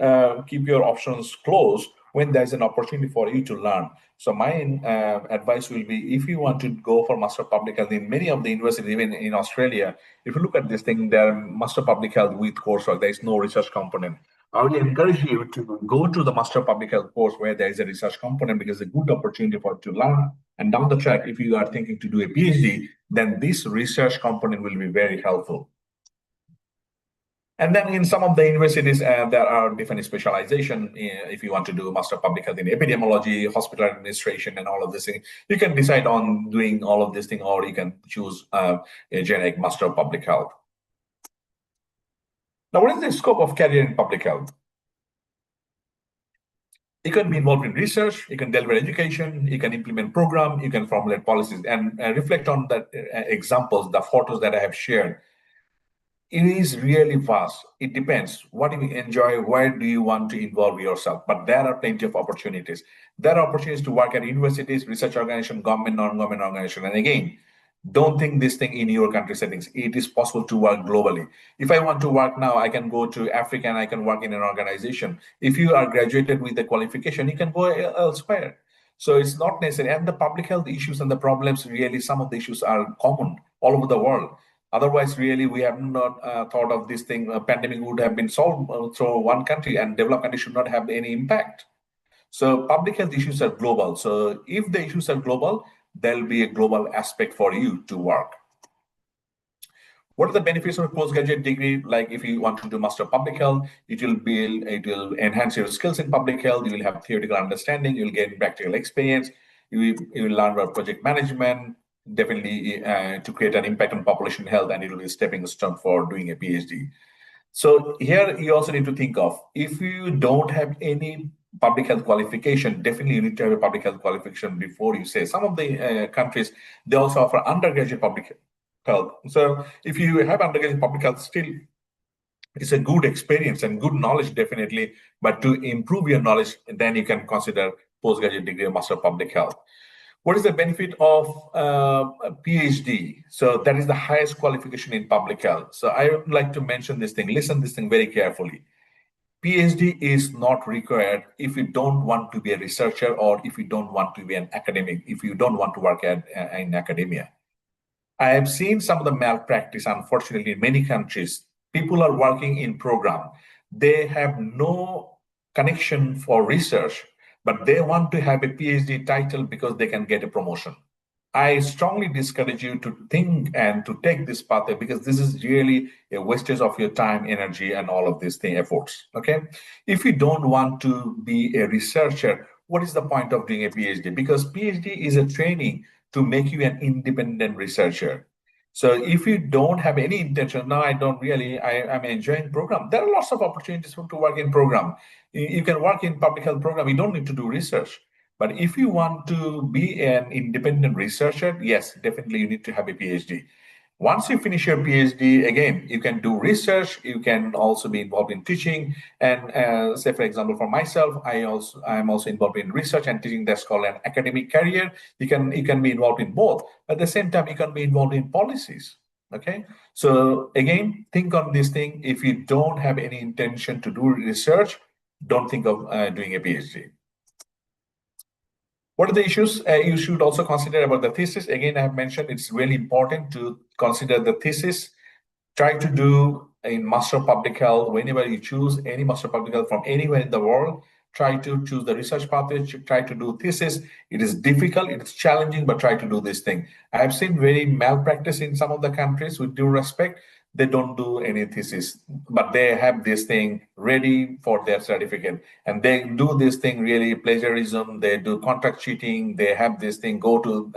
keep your options closed when there's an opportunity for you to learn? So my advice will be, if you want to go for Master of Public Health in many of the universities, even in Australia, if you look at this thing, there are Master of Public Health with coursework. There is no research component. I would encourage you to go to the Master of Public Health course where there is a research component, because it's a good opportunity for you to learn. And down the track, if you are thinking to do a PhD, then this research component will be very helpful. And then in some of the universities, there are different specialization. If you want to do Master of Public Health in epidemiology, hospital administration, and all of this thing, you can decide on doing all of this thing, or you can choose a generic Master of Public Health. Now, what is the scope of career in public health? You can be involved in research, you can deliver education, you can implement program, you can formulate policies, and reflect on the examples, the photos that I have shared. It is really vast. It depends. What do you enjoy? Where do you want to involve yourself? But there are plenty of opportunities. There are opportunities to work at universities, research organization, government, non-government organization. And again, don't think this thing in your country settings. It is possible to work globally. If I want to work now, I can go to Africa and I can work in an organization. If you are graduated with a qualification, you can go elsewhere. So it's not necessary. And the public health issues and the problems, really, some of the issues are common all over the world. Otherwise, really, we have not thought of this thing. A pandemic would have been solved through one country, and developed countries should not have any impact. So public health issues are global. So if the issues are global, there'll be a global aspect for you to work. What are the benefits of a postgraduate degree? Like if you want to do Master of Public Health, it will enhance your skills in public health. You will have theoretical understanding. You'll get practical experience. You will learn about project management, definitely to create an impact on population health, and it will be a stepping stone for doing a PhD. So here you also need to think of, if you don't have any public health qualification, definitely you need to have a public health qualification before you say. Some of the countries, they also offer undergraduate public health. So if you have undergraduate public health, still it's a good experience and good knowledge, definitely. But to improve your knowledge, then you can consider postgraduate degree or Master of Public Health. What is the benefit of a PhD? So that is the highest qualification in public health. So I would like to mention this thing. Listen this thing very carefully. PhD is not required if you don't want to be a researcher, or if you don't want to be an academic, if you don't want to work in academia. I have seen some of the malpractice, unfortunately, in many countries. People are working in program. They have no connection for research, but they want to have a PhD title because they can get a promotion. I strongly discourage you to think and to take this pathway, because this is really a wastage of your time, energy, and all of these efforts. Okay, if you don't want to be a researcher, what is the point of doing a PhD? Because PhD is a training to make you an independent researcher. So if you don't have any intention, no, I don't really, I'm enjoying program. There are lots of opportunities to work in program. You can work in public health program. You don't need to do research. But if you want to be an independent researcher, yes, definitely you need to have a PhD. Once you finish your PhD, again, you can do research. You can also be involved in teaching. And say, for example, for myself, I'm also involved in research and teaching. That's called an academic career. You can be involved in both. At the same time, you can be involved in policies. Okay. So again, think on this thing. If you don't have any intention to do research, don't think of doing a PhD. What are the issues you should also consider about the thesis? Again, I have mentioned it's really important to consider the thesis. Try to do in Master of Public Health, whenever you choose any Master of Public Health from anywhere in the world, try to choose the research pathway, try to do thesis. It is difficult, it's challenging, but try to do this thing. I have seen very malpractice in some of the countries, with due respect. they don't do any thesis, but they have this thing ready for their certificate. And they do this thing really plagiarism, they do contract cheating, they have this thing go to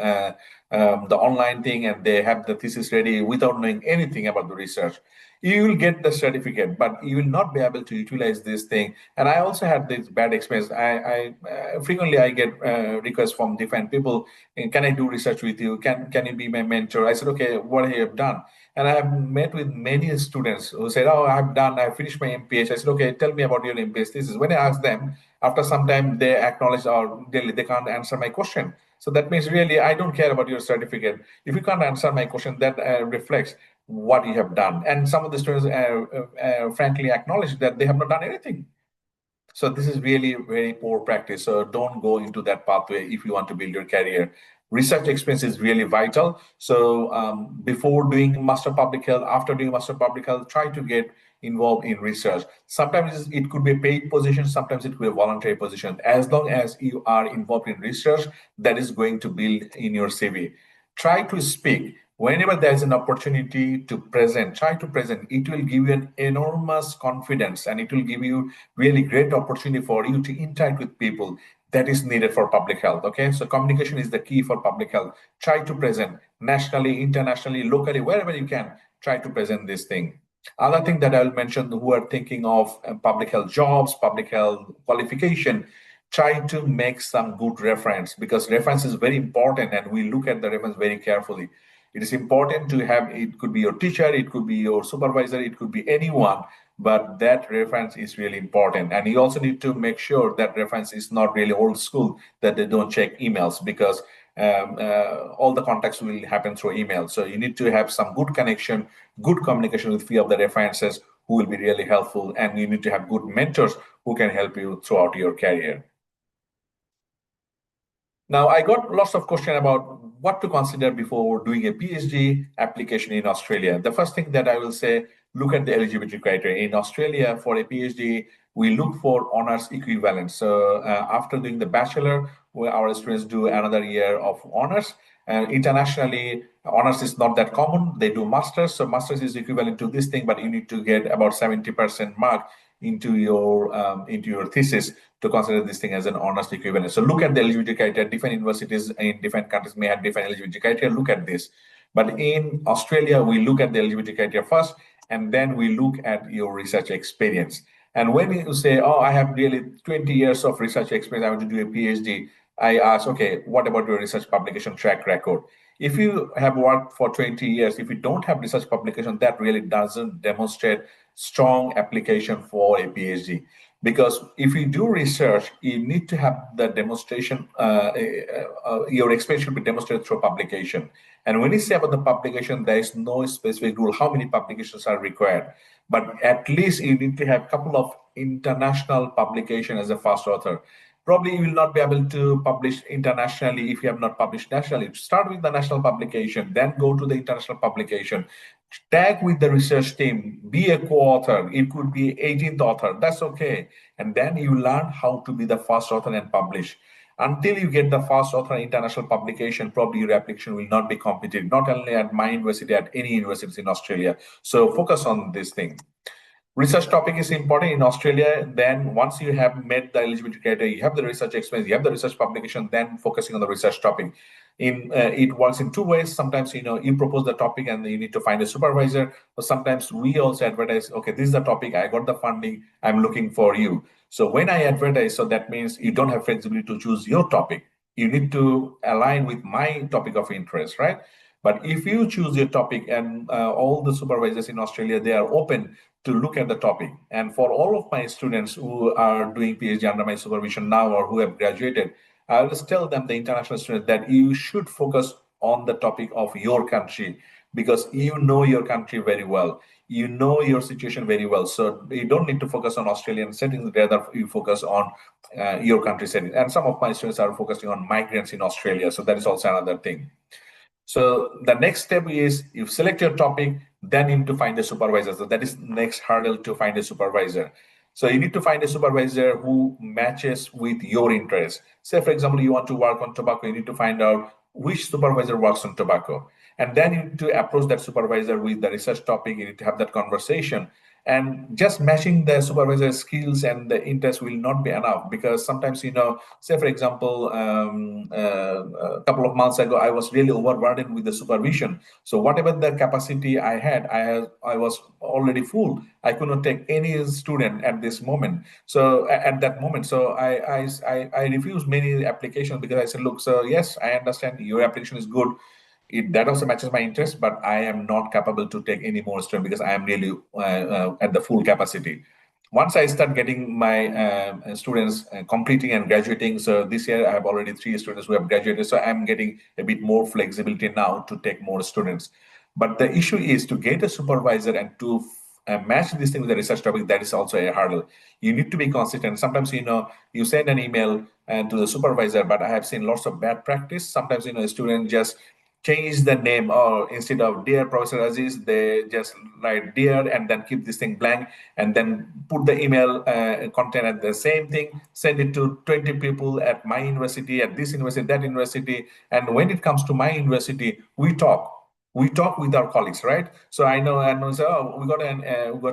the online thing and they have the thesis ready without knowing anything about the research. You will get the certificate, but you will not be able to utilize this thing. And I also had this bad experience. I frequently I get requests from different people. Can I do research with you? Can you be my mentor? I said, okay, what have you done? And I have met with many students who said, oh, I finished my MPH. I said, okay, tell me about your MPH thesis. When I asked them, after some time, they acknowledge or they can't answer my question. So that means really, I don't care about your certificate. If you can't answer my question, that reflects what you have done. And some of the students frankly acknowledge that they have not done anything. So this is really very poor practice. So don't go into that pathway if you want to build your career. Research experience is really vital. So before doing master public health, after doing master public health, try to get involved in research. Sometimes it could be a paid position, sometimes it could be a voluntary position. As long as you are involved in research, that is going to build in your CV. Try to speak. Whenever there's an opportunity to present, try to present. It will give you an enormous confidence and it will give you really great opportunity for you to interact with people that is needed for public health. Okay, so communication is the key for public health. Try to present nationally, internationally, locally, wherever you can. Try to present this thing. Other thing that I'll mention, who are thinking of public health jobs, public health qualification, try to make some good reference, because reference is very important and we look at the reference very carefully. It is important to have, it could be your teacher, it could be your supervisor, it could be anyone, but that reference is really important. And you also need to make sure that reference is not really old school, that they don't check emails, because all the contacts will happen through email. So you need to have some good connection, good communication with few of the references who will be really helpful, and you need to have good mentors who can help you throughout your career. Now, I got lots of questions about what to consider before doing a PhD application in Australia. The first thing that I will say, look at the eligibility criteria. In Australia, for a PhD, we look for honors equivalent. So after doing the bachelor, our students do another year of honors. And internationally, honors is not that common. They do masters. So masters is equivalent to this thing, but you need to get about 70% mark into your thesis to consider this thing as an honors equivalent. So look at the eligibility criteria. Different universities in different countries may have different eligibility criteria. Look at this. But in Australia, we look at the eligibility criteria first, and then we look at your research experience. And when you say, oh, I have really 20 years of research experience, I want to do a PhD, I ask, okay, what about your research publication track record? If you have worked for 20 years, if you don't have research publication, that really doesn't demonstrate strong application for a PhD. Because if you do research, you need to have the demonstration, your experience should be demonstrated through publication. And when you say about the publication, there is no specific rule how many publications are required. But at least you need to have a couple of international publication as a first author. Probably you will not be able to publish internationally if you have not published nationally. Start with the national publication, then go to the international publication. Tag with the research team, be a co-author. It could be 18th author, that's okay. And then you learn how to be the first author and publish. Until you get the first author international publication, probably your application will not be competitive, not only at my university, at any universities in Australia. So focus on this thing. Research topic is important in Australia. Then once you have met the eligibility criteria, you have the research experience, you have the research publication, then focusing on the research topic. It works in two ways. Sometimes you propose the topic and you need to find a supervisor, but sometimes we also advertise, okay, this is the topic, I got the funding, I'm looking for you. So when I advertise, so that means you don't have flexibility to choose your topic. You need to align with my topic of interest, right? But if you choose your topic, and all the supervisors in Australia, they are open to look at the topic. And for all of my students who are doing PhD under my supervision now or who have graduated, I always tell them, the international students, that you should focus on the topic of your country, because you know your country very well. You know your situation very well. So you don't need to focus on Australian settings, rather you focus on your country settings. And some of my students are focusing on migrants in Australia. So that is also another thing. So the next step is you select your topic, then you need to find a supervisor. So that is next hurdle, to find a supervisor. So you need to find a supervisor who matches with your interests. Say, for example, you want to work on tobacco, you need to find out which supervisor works on tobacco. And then you need to approach that supervisor with the research topic. You need to have that conversation. And just matching the supervisor's skills and the interest will not be enough, because sometimes, say for example, a couple of months ago, I was really overburdened with the supervision. So whatever the capacity I was already full. I could not take any student at this moment. So at that moment, so I refused many applications, because I said, look, so yes, I understand your application is good. That also matches my interest, but I am not capable to take any more students, because I am really at the full capacity. Once I start getting my students completing and graduating, so this year I have already 3 students who have graduated, so I'm getting a bit more flexibility now to take more students. But the issue is to get a supervisor and to match this thing with the research topic. That is also a hurdle. You need to be consistent. Sometimes, you send an email to the supervisor, but I have seen lots of bad practice. Sometimes, a student just change the name, or instead of dear Professor Aziz, they just write dear and then keep this thing blank, and then put the email content at the same thing, send it to 20 people at my university, at this university, that university. And when it comes to my university, we talk with our colleagues, right? So I know, and so, we got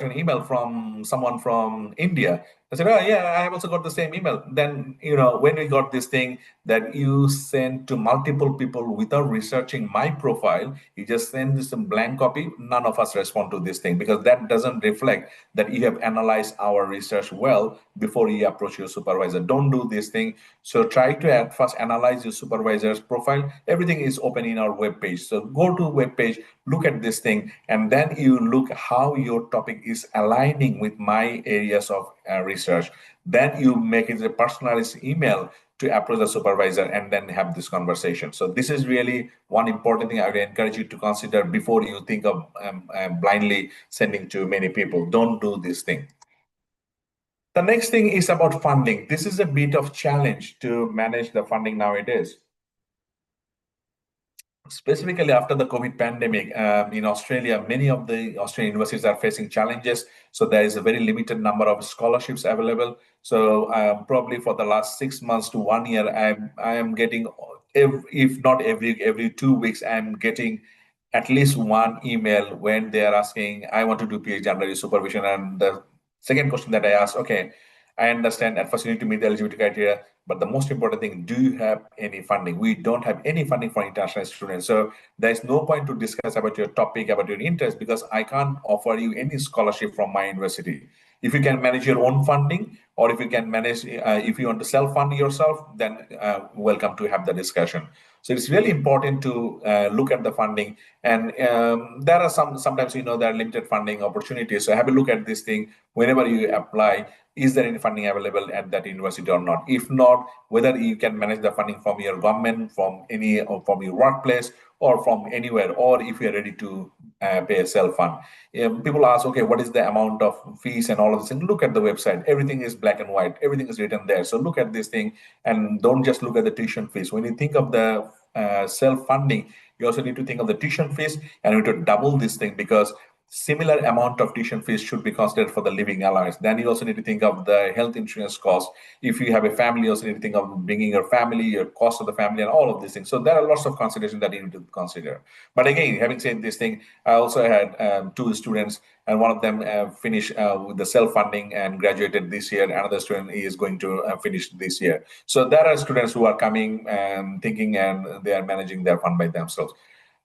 an email from someone from India. I said, oh yeah, I have also got the same email. Then, when we got this thing that you send to multiple people without researching my profile, you just send this blank copy. None of us respond to this thing, because that doesn't reflect that you have analyzed our research well before you approach your supervisor. Don't do this thing. So try to at first analyze your supervisor's profile. Everything is open in our web page. So go to web page, look at this thing, and then you look how your topic is aligning with my areas of research. Then you make it a personalized email to approach the supervisor and then have this conversation. So this is really one important thing I would encourage you to consider before you think of blindly sending to many people. Don't do this thing. The next thing is about funding. This is a bit of challenge to manage the funding nowadays. Specifically after the COVID pandemic, in Australia, many of the Australian universities are facing challenges. So there is a very limited number of scholarships available. So probably for the last 6 months to 1 year, I am getting, if not every 2 weeks, I'm getting at least one email when they are asking, I want to do PhD under your supervision. And the second question that I ask, okay, I understand at first you need to meet the eligibility criteria, but the most important thing, do you have any funding? We don't have any funding for international students. So there's no point to discuss about your topic, about your interest, because I can't offer you any scholarship from my university. If you can manage your own funding, or if you can manage, if you want to self-fund yourself, then welcome to have the discussion. So it's really important to look at the funding. And there are sometimes, there are limited funding opportunities. So have a look at this thing whenever you apply. Is there any funding available at that university or not? If not, whether you can manage the funding from your government, from any, or from your workplace, or from anywhere, or if you're ready to pay a self-fund. People ask, okay, what is the amount of fees and all of this? And look at the website. Everything is black and white. Everything is written there. So look at this thing, and don't just look at the tuition fees. When you think of the self-funding, you also need to think of the tuition fees, and you need to double this thing, because similar amount of tuition fees should be considered for the living allowance. Then you also need to think of the health insurance cost. If you have a family, you also need to think of bringing your family, your cost of the family, and all of these things. So there are lots of considerations that you need to consider. But again, having said this thing, I also had 2 students, and one of them finished with the self-funding and graduated this year. Another student is going to finish this year. So there are students who are coming and thinking, and they are managing their fund by themselves.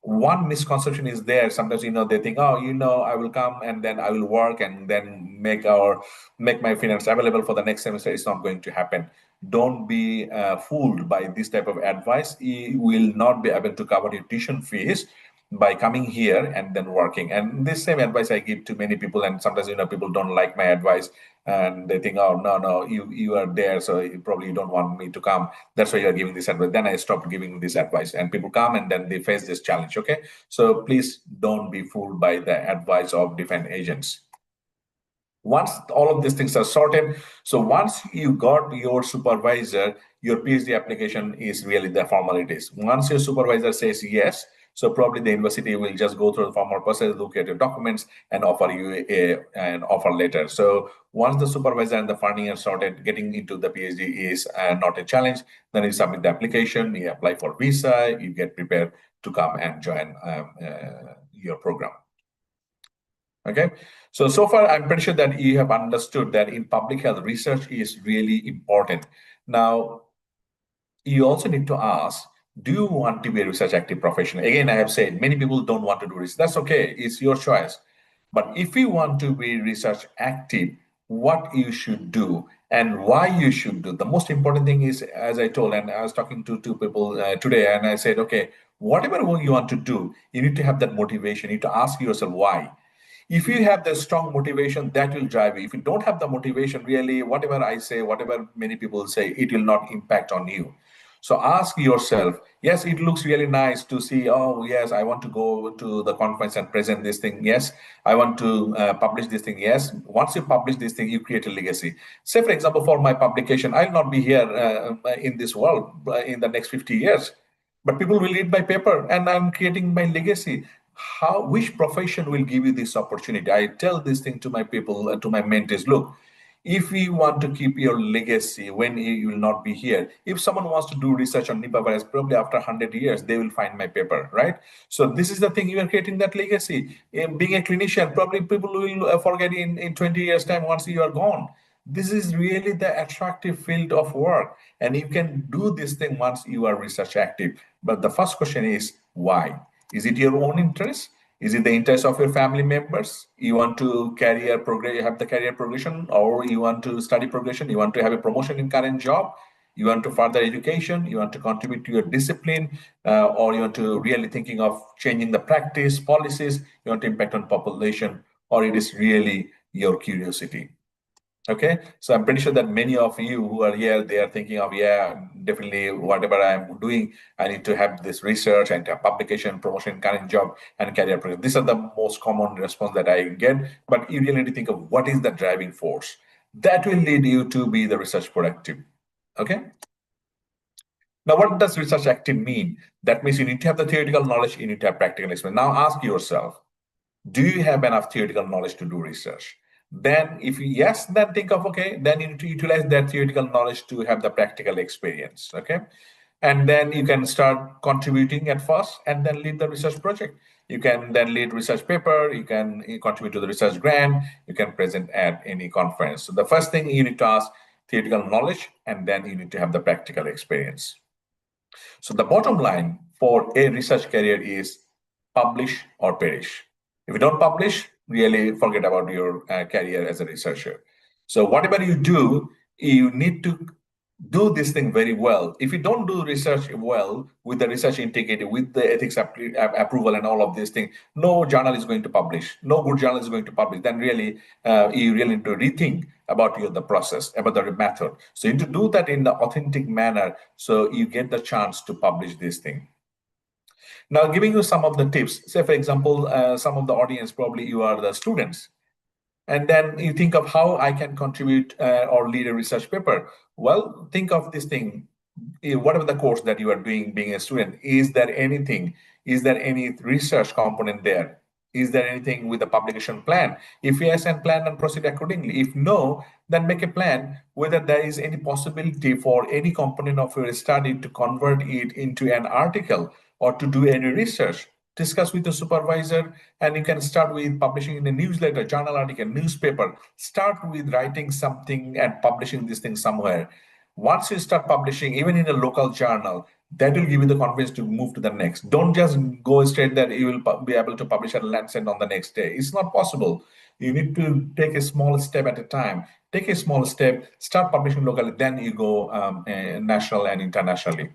One misconception is there. Sometimes, they think, oh, I will come and then I will work and then make my finance available for the next semester. It's not going to happen. Don't be fooled by this type of advice. You will not be able to cover your tuition fees by coming here and then working. And this same advice I give to many people, and sometimes, people don't like my advice, and they think, oh, no, you are there, so you don't want me to come. That's why you're giving this advice. Then I stopped giving this advice, and people come and then they face this challenge. Okay, so please don't be fooled by the advice of different agents. Once all of these things are sorted, so once you got your supervisor, your PhD application is really the formalities. Once your supervisor says yes, so probably the university will just go through the formal process, look at your documents, and offer you an offer letter. So once the supervisor and the funding are sorted, getting into the PhD is not a challenge. Then you submit the application, you apply for visa, you get prepared to come and join your program. Okay, so far I'm pretty sure that you have understood that in public health, research is really important. Now, you also need to ask, do you want to be a research active professional? Again, I have said many people don't want to do research. That's okay, it's your choice. But if you want to be research active, what you should do and why you should do. The most important thing is, as I told, and I was talking to two people today, and I said, okay, whatever you want to do, you need to have that motivation. You need to ask yourself why. If you have the strong motivation, that will drive you. If you don't have the motivation, really, whatever I say, whatever many people say, it will not impact on you. So ask yourself, yes, it looks really nice to see, oh, yes, I want to go to the conference and present this thing. Yes, I want to publish this thing. Yes, once you publish this thing, you create a legacy. Say, for example, for my publication, I'll not be here in this world in the next 50 years, but people will read my paper and I'm creating my legacy. Which profession will give you this opportunity? I tell this thing to my people, to my mentees. Look, if you want to keep your legacy when you will not be here, if someone wants to do research on Nipah virus, probably after 100 years they will find my paper, right? So this is the thing, you are creating that legacy. Being a clinician, probably people will forget in 20 years time once you are gone. This is really the attractive field of work, and you can do this thing once you are research active. But the first question is why? Is it your own interest? Is it the interest of your family members? You want to have the career progression, or you want to study progression? You want to have a promotion in current job? You want to further education? You want to contribute to your discipline, or you want to really thinking of changing the practice policies? You want to impact on population, or it is really your curiosity? Okay, so I'm pretty sure that many of you who are here, they are thinking of, yeah, definitely whatever I'm doing, I need to have this research and have publication, promotion, current job, and career progression. These are the most common response that I get. But you really need to think of what is the driving force that will lead you to be the research productive. Okay. Now, what does research active mean? That means you need to have the theoretical knowledge, you need to have practical experience. Now, ask yourself, do you have enough theoretical knowledge to do research? Then if yes, then think of, okay, then you need to utilize that theoretical knowledge to have the practical experience. Okay, and then you can start contributing at first and then lead the research project. You can then lead research paper, you can contribute to the research grant, you can present at any conference. So the first thing you need to ask, theoretical knowledge, and then you need to have the practical experience. So the bottom line for a research career is publish or perish. If you don't publish, really forget about your career as a researcher. So whatever you do, you need to do this thing very well. If you don't do research well with the research integrity, with the ethics approval and all of these things, no journal is going to publish. No good journal is going to publish. Then really, you really need to rethink about the process, about the method. So you need to do that in the authentic manner so you get the chance to publish this thing. Now, giving you some of the tips. Say, for example, some of the audience, probably you are the students. And then you think of how I can contribute or lead a research paper. Well, think of this thing. Whatever the course that you are doing, being a student, is there any research component there? Is there anything with the publication plan? If yes, and plan and proceed accordingly. If no, then make a plan whether there is any possibility for any component of your study to convert it into an article or to do any research. Discuss with the supervisor, and you can start with publishing in a newsletter, journal article, newspaper. Start with writing something and publishing this thing somewhere. Once you start publishing, even in a local journal, that will give you the confidence to move to the next. Don't just go straight that you will be able to publish at Lancet on the next day. It's not possible. You need to take a small step at a time. Take a small step, start publishing locally, then you go national and internationally.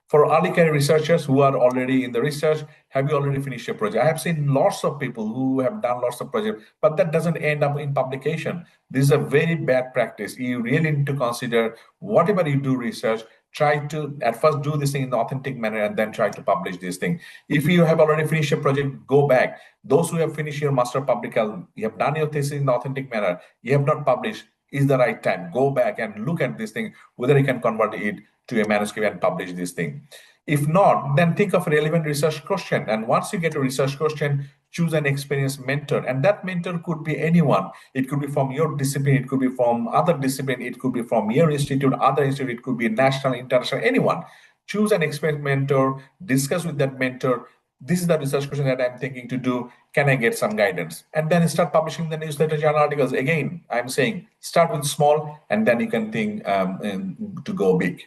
For early career researchers who are already in the research, have you already finished your project? I have seen lots of people who have done lots of projects, but that doesn't end up in publication. This is a very bad practice. You really need to consider whatever you do research, try to at first do this thing in the authentic manner and then try to publish this thing. If you have already finished your project, go back. Those who have finished your master public health, you have done your thesis in the authentic manner, you have not published, is the right time. Go back and look at this thing, whether you can convert it to a manuscript and publish this thing. If not, then think of a relevant research question. And once you get a research question, choose an experienced mentor. And that mentor could be anyone. It could be from your discipline, it could be from other discipline, it could be from your institute, other institute, it could be national, international, anyone. choose an experienced mentor, discuss with that mentor. This is the research question that I'm thinking to do. Can I get some guidance? And then start publishing the newsletter journal articles. Again, I'm saying start with small, and then you can think to go big.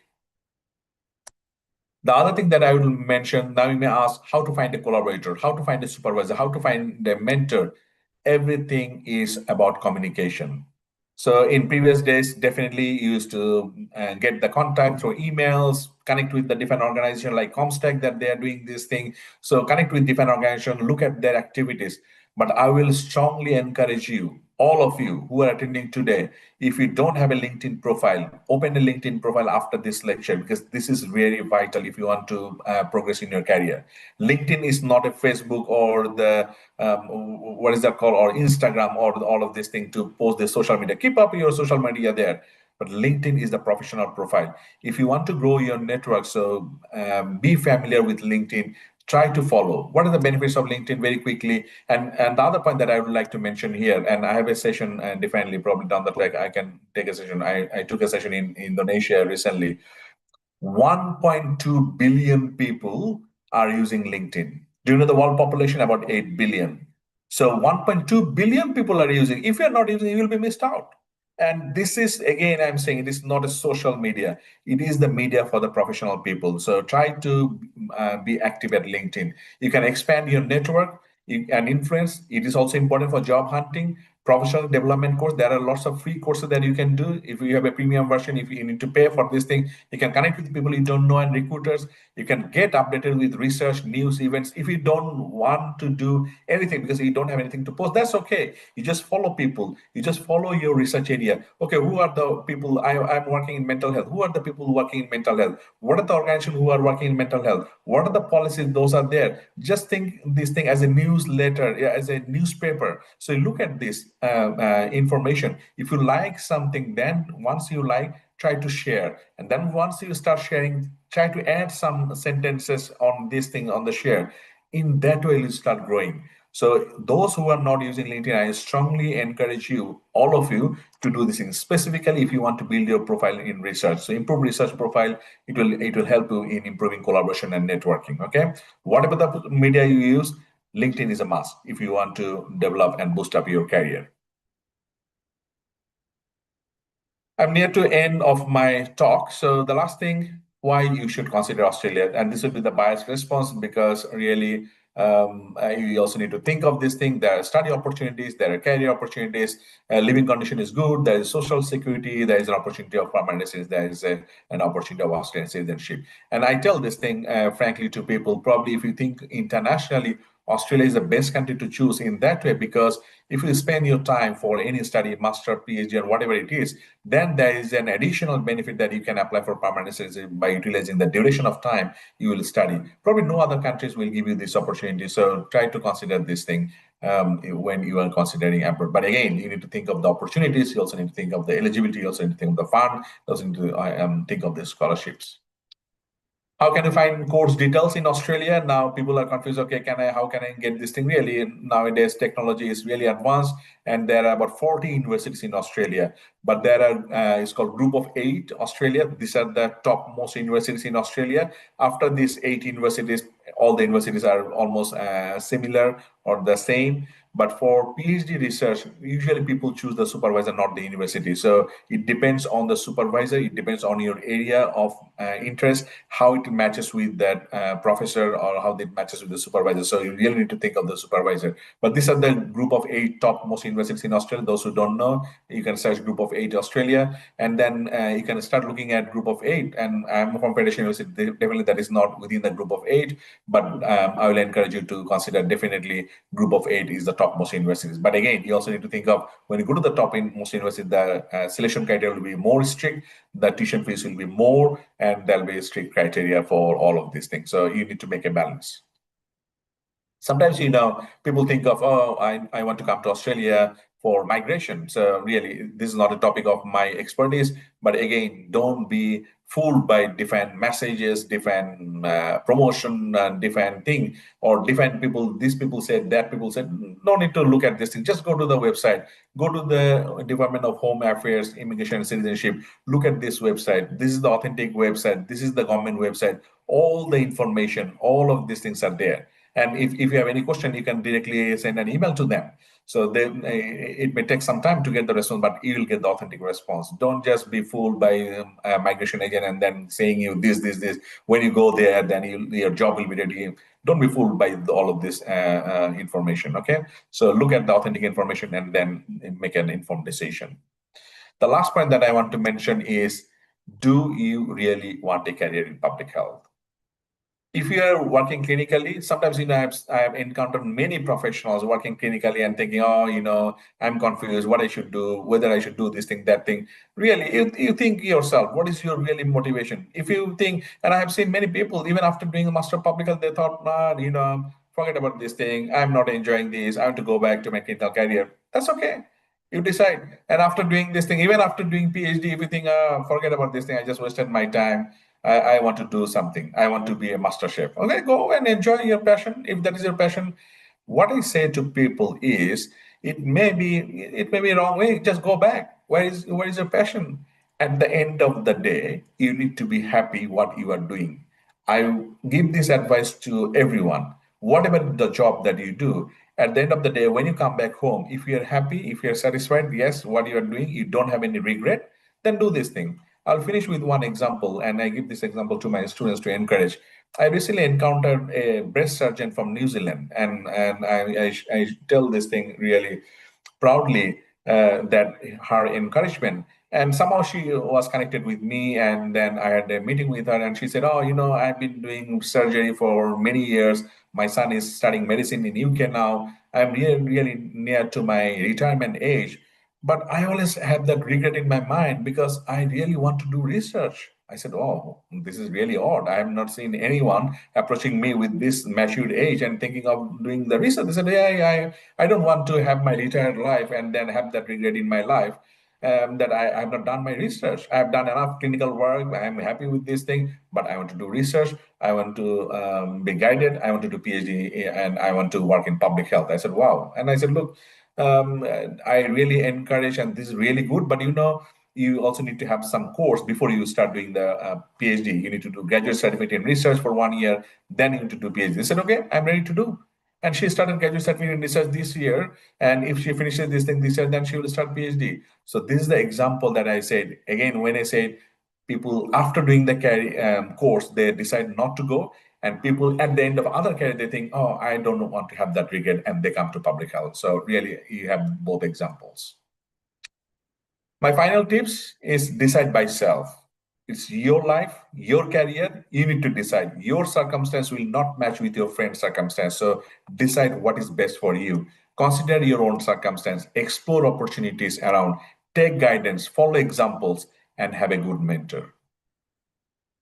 The other thing that I will mention, now you may ask how to find a collaborator, how to find a supervisor, how to find a mentor. Everything is about communication. So in previous days, definitely you used to get the contact through emails, connect with the different organization like Comstech that they are doing this thing. So connect with different organization, look at their activities. But I will strongly encourage you, all of you who are attending today, if you don't have a LinkedIn profile, open a LinkedIn profile after this lecture, because this is very vital if you want to progress in your career. LinkedIn is not a Facebook or the what is that called, or Instagram, or all of this thing to post the social media. Keep up your social media there, but LinkedIn is the professional profile. If you want to grow your network, so be familiar with LinkedIn. Try to follow. What are the benefits of LinkedIn very quickly? And the other point that I would like to mention here, and I have a session, and definitely probably down the track I can take a session. I took a session in Indonesia recently. 1.2 billion people are using LinkedIn. Do you know the world population? About 8 billion. So 1.2 billion people are using. If you're not using, you will be missed out. And this is, again, I'm saying it is not a social media. It is the media for the professional people. So try to be active at LinkedIn. You can expand your network and influence. It is also important for job hunting, professional development course. There are lots of free courses that you can do. If you have a premium version, if you need to pay for this thing, you can connect with people you don't know and recruiters. You can get updated with research, news, events. If you don't want to do anything because you don't have anything to post, that's okay. You just follow people. You just follow your research area. Okay, who are the people? I'm working in mental health. Who are the people working in mental health? What are the organizations who are working in mental health? What are the policies? Those are there. Just think this thing as a newsletter, yeah, as a newspaper. So you look at this information. If you like something, then once you like, try to share. And then once you start sharing, try to add some sentences on this thing on the share. In that way, you start growing. So those who are not using LinkedIn, I strongly encourage you, all of you, to do this thing. Specifically, if you want to build your profile in research, so improve research profile. It will help you in improving collaboration and networking. Okay, whatever the media you use, LinkedIn is a must if you want to develop and boost up your career. I'm near to end of my talk. So the last thing, why you should consider Australia, and this will be the biased response because really you also need to think of this thing. There are study opportunities, there are career opportunities, living condition is good, there is social security, there is an opportunity of permanent residence, there is an opportunity of Australian citizenship. And I tell this thing frankly to people, probably if you think internationally, Australia is the best country to choose in that way because if you spend your time for any study, master, PhD, or whatever it is, then there is an additional benefit that you can apply for permanent residency by utilizing the duration of time you will study. Probably no other countries will give you this opportunity. So try to consider this thing when you are considering abroad. But again, you need to think of the opportunities. You also need to think of the eligibility. You also need to think of the fund. You also need to think of the scholarships. How can you find course details in Australia? Now people are confused. Okay, how can I get this thing? Really, nowadays technology is really advanced, and there are about 40 universities in Australia. But there are it's called Group of Eight Australia. These are the top most universities in Australia. After these 8 universities, all the universities are almost similar or the same. But for PhD research, usually people choose the supervisor, not the university. So it depends on the supervisor. It depends on your area of interest, how it matches with that professor or how it matches with the supervisor. So you really need to think of the supervisor. But these are the Group of Eight top most universities in Australia. Those who don't know, you can search Group of Eight Australia, and then you can start looking at Group of Eight. And I'm from Federation University. Definitely, that is not within the Group of Eight, but I will encourage you to consider definitely Group of Eight is the top most universities. But again, you also need to think of when you go to the top in most universities, the selection criteria will be more strict, the tuition fees will be more, and there'll be strict criteria for all of these things. So you need to make a balance. Sometimes, people think of, oh, I want to come to Australia for migration. So really, this is not a topic of my expertise. But again, don't be fooled by different messages, different promotion, and different thing, or different people. These people said, that people said. No need to look at this thing. Just go to the website. Go to the Department of Home Affairs, Immigration and Citizenship. Look at this website. This is the authentic website. This is the government website. all the information, all of these things are there. And if you have any question, you can directly send an email to them. So then it may take some time to get the response, but you will get the authentic response. Don't just be fooled by a migration agent and then saying you this. When you go there, then your job will be ready. Don't be fooled by all of this information. Okay, so look at the authentic information and then make an informed decision. The last point that I want to mention is, do you really want a career in public health? If you are working clinically, sometimes I've encountered many professionals working clinically and thinking, oh, I'm confused what I should do, whether I should do this thing, that thing. Really, you think yourself, what is your really motivation? If you think, and I have seen many people, even after doing a master of public health, they thought, nah, forget about this thing. I'm not enjoying this. I want to go back to my clinical career. That's okay. You decide. And after doing this thing, even after doing PhD, if you think, forget about this thing, I just wasted my time. I want to do something. I want to be a master chef. Okay, go and enjoy your passion. If that is your passion, what I say to people is, it may be wrong way. Just go back. Where is your passion? At the end of the day, you need to be happy what you are doing. I give this advice to everyone. Whatever the job that you do, at the end of the day, when you come back home, if you're happy, if you're satisfied, yes, what you are doing, you don't have any regret, then do this thing. I'll finish with one example, and I give this example to my students to encourage. I recently encountered a breast surgeon from New Zealand, and I tell this thing really proudly, that her encouragement. And somehow she was connected with me, and then I had a meeting with her, and she said, "Oh, I've been doing surgery for many years. My son is studying medicine in UK now. I'm really, really near to my retirement age, but I always have that regret in my mind because I really want to do research." I said, "Oh, this is really odd. I have not seen anyone approaching me with this matured age and thinking of doing the research." They said, "Yeah, I don't want to have my retired life and then have that regret in my life, that I have not done my research. I've done enough clinical work. I'm happy with this thing, but I want to do research. I want to be guided. I want to do PhD, and I want to work in public health." I said, "Wow." And I said, "Look, um, I really encourage, and this is really good, but you also need to have some course before you start doing the PhD. You need to do graduate certificate in research for 1 year, then you need to do PhD." I said, "Okay, I'm ready to do." And she started graduate certificate in research this year. And if she finishes this thing this year, then she will start PhD. So this is the example that I said. Again, when I said people after doing the course, they decide not to go. And people at the end of other career, they think, oh, I don't want to have that regret. And they come to public health. So really, you have both examples. My final tips is decide by self. It's your life, your career. You need to decide. Your circumstance will not match with your friend's circumstance. So decide what is best for you. Consider your own circumstance, explore opportunities around, take guidance, follow examples, and have a good mentor.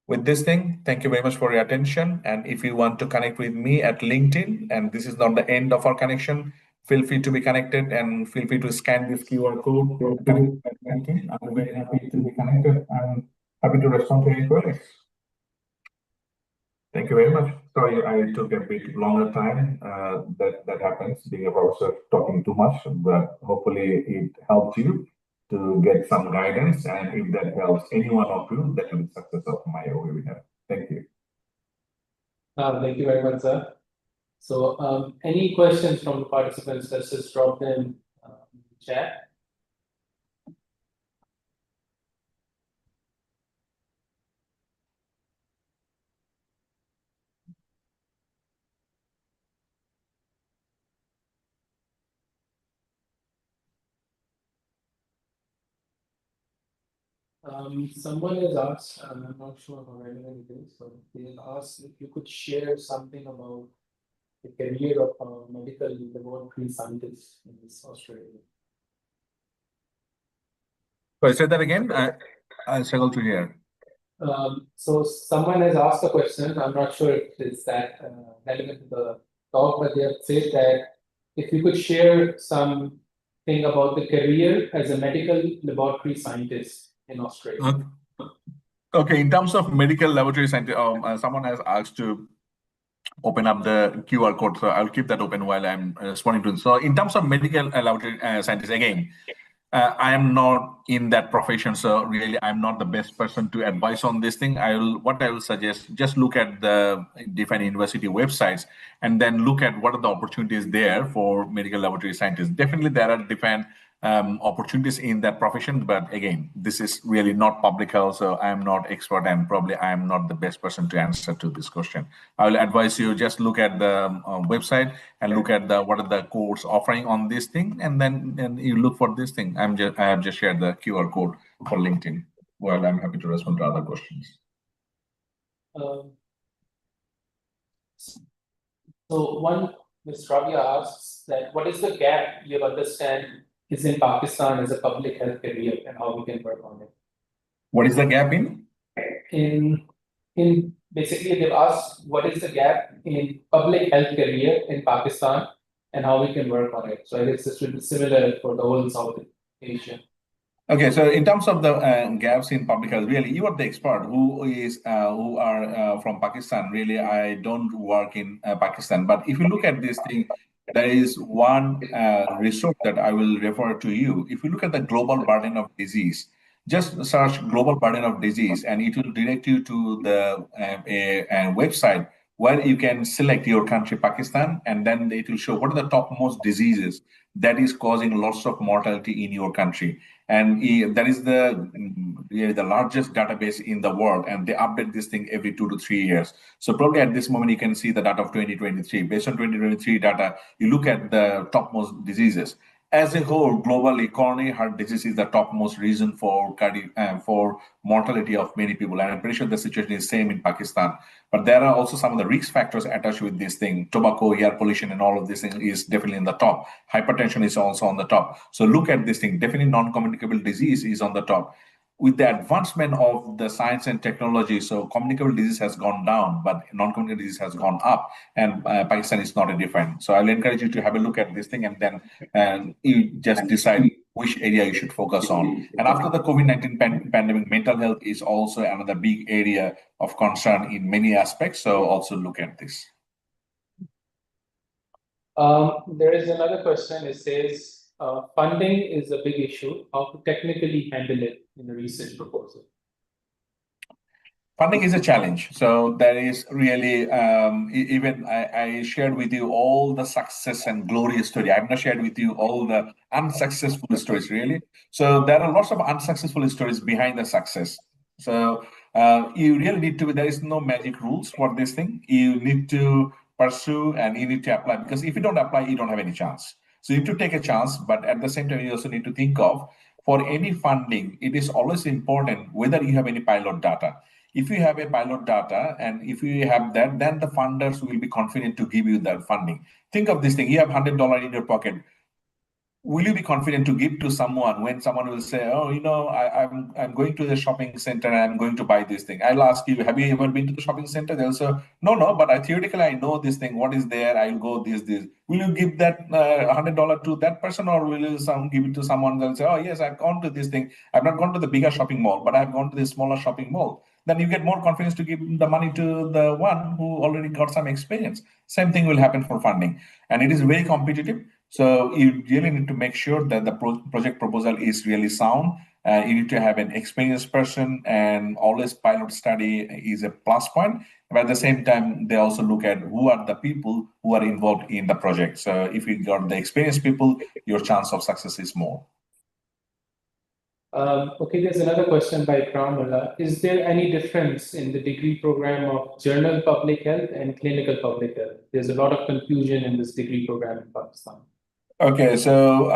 With this thing, thank you very much for your attention. And if you want to connect with me at LinkedIn, and this is not the end of our connection, feel free to be connected and feel free to scan this QR code to connect at LinkedIn. I'm very happy to be connected and happy to respond to any queries. Thank you very much. Sorry, I took a bit longer time. That happens, being a professor, talking too much, but hopefully it helped you to get some guidance. And if that helps any one of you, that will be the success of my webinar. Thank you. Thank you very much, sir. So, any questions from the participants? Let's just drop them in the chat. Someone has asked, and I'm not sure how relevant it is, but they have asked if you could share something about the career of a medical laboratory scientist in Australia. So say that again. I struggle to hear. So someone has asked a question. I'm not sure if it's that relevant to the talk, but they have said that if you could share something about the career as a medical laboratory scientist in Australia. Okay, in terms of medical laboratory scientist, someone has asked to open up the QR code, so I'll keep that open while I'm responding to this. So in terms of medical laboratory scientists, again, I am not in that profession, so really I'm not the best person to advise on this thing. What I will suggest, just look at the different university websites and then look at what are the opportunities there for medical laboratory scientists. Definitely there are different opportunities in that profession, but again, this is really not public health, so I am not expert and probably I am not the best person to answer to this question. I will advise you just look at the website and look at the what are the course offering on this thing, and then you look for this thing. I have just shared the QR code for LinkedIn. Well, I'm happy to respond to other questions. Um, so one, Ms. Rabia asks that what is the gap you understand is in Pakistan as a public health career and how we can work on it? What is the gap in? In basically they've asked what is the gap in public health career in Pakistan and how we can work on it. So I guess this will be similar for the whole South Asia. Okay, so in terms of the gaps in public health, really, you are the expert who are from Pakistan. Really, I don't work in Pakistan, but if you look at this thing, there is one resource that I will refer to you. If you look at the global burden of disease, just search global burden of disease, and it will direct you to the a website where you can select your country, Pakistan, and then it will show what are the topmost diseases that is causing lots of mortality in your country. And that is really the largest database in the world, and they update this thing every 2 to 3 years. So probably at this moment you can see the data of 2023. Based on 2023 data, you look at the topmost diseases. As a whole, globally, coronary heart disease is the topmost reason for mortality of many people, and I'm pretty sure the situation is same in Pakistan. But there are also some of the risk factors attached with this thing. Tobacco, air pollution, and all of this thing is definitely in the top. Hypertension is also on the top. So look at this thing. Definitely non-communicable disease is on the top. With the advancement of the science and technology, so communicable disease has gone down, but non-communicable disease has gone up, and Pakistan is not a different. So I'll encourage you to have a look at this thing, and you just decide which area you should focus on. And after the COVID-19 pandemic, mental health is also another big area of concern in many aspects. So also look at this. There is another question. It says funding is a big issue. How to technically handle it in a research proposal? Funding is a challenge. So there is really, even I shared with you all the success and glorious story. I've not shared with you all the unsuccessful stories, really. So there are lots of unsuccessful stories behind the success. So you really need to, there is no magic rules for this thing. You need to pursue and you need to apply, because if you don't apply, you don't have any chance. So you need to take a chance, but at the same time, you also need to think of, for any funding, it is always important whether you have any pilot data. If you have a pilot data and if you have that, then the funders will be confident to give you that funding. Think of this thing, you have $100 in your pocket. Will you be confident to give to someone when someone will say, oh, I'm going to the shopping center and I'm going to buy this thing? I'll ask you, have you ever been to the shopping center? They'll say, no, but theoretically I know this thing. What is there? I'll go this. Will you give that $100 to that person, or will you give it to someone? They'll say, oh yes, I've gone to this thing. I've not gone to the bigger shopping mall, but I've gone to the smaller shopping mall. Then you get more confidence to give the money to the one who already got some experience. Same thing will happen for funding. And it is very competitive. So you really need to make sure that the project proposal is really sound. You need to have an experienced person, and always pilot study is a plus point. But at the same time, they also look at who are the people who are involved in the project. So if you got the experienced people, your chance of success is more. Okay, there's another question by Ikram. Is there any difference in the degree program of general public health and clinical public health? There's a lot of confusion in this degree program in Pakistan. Okay, so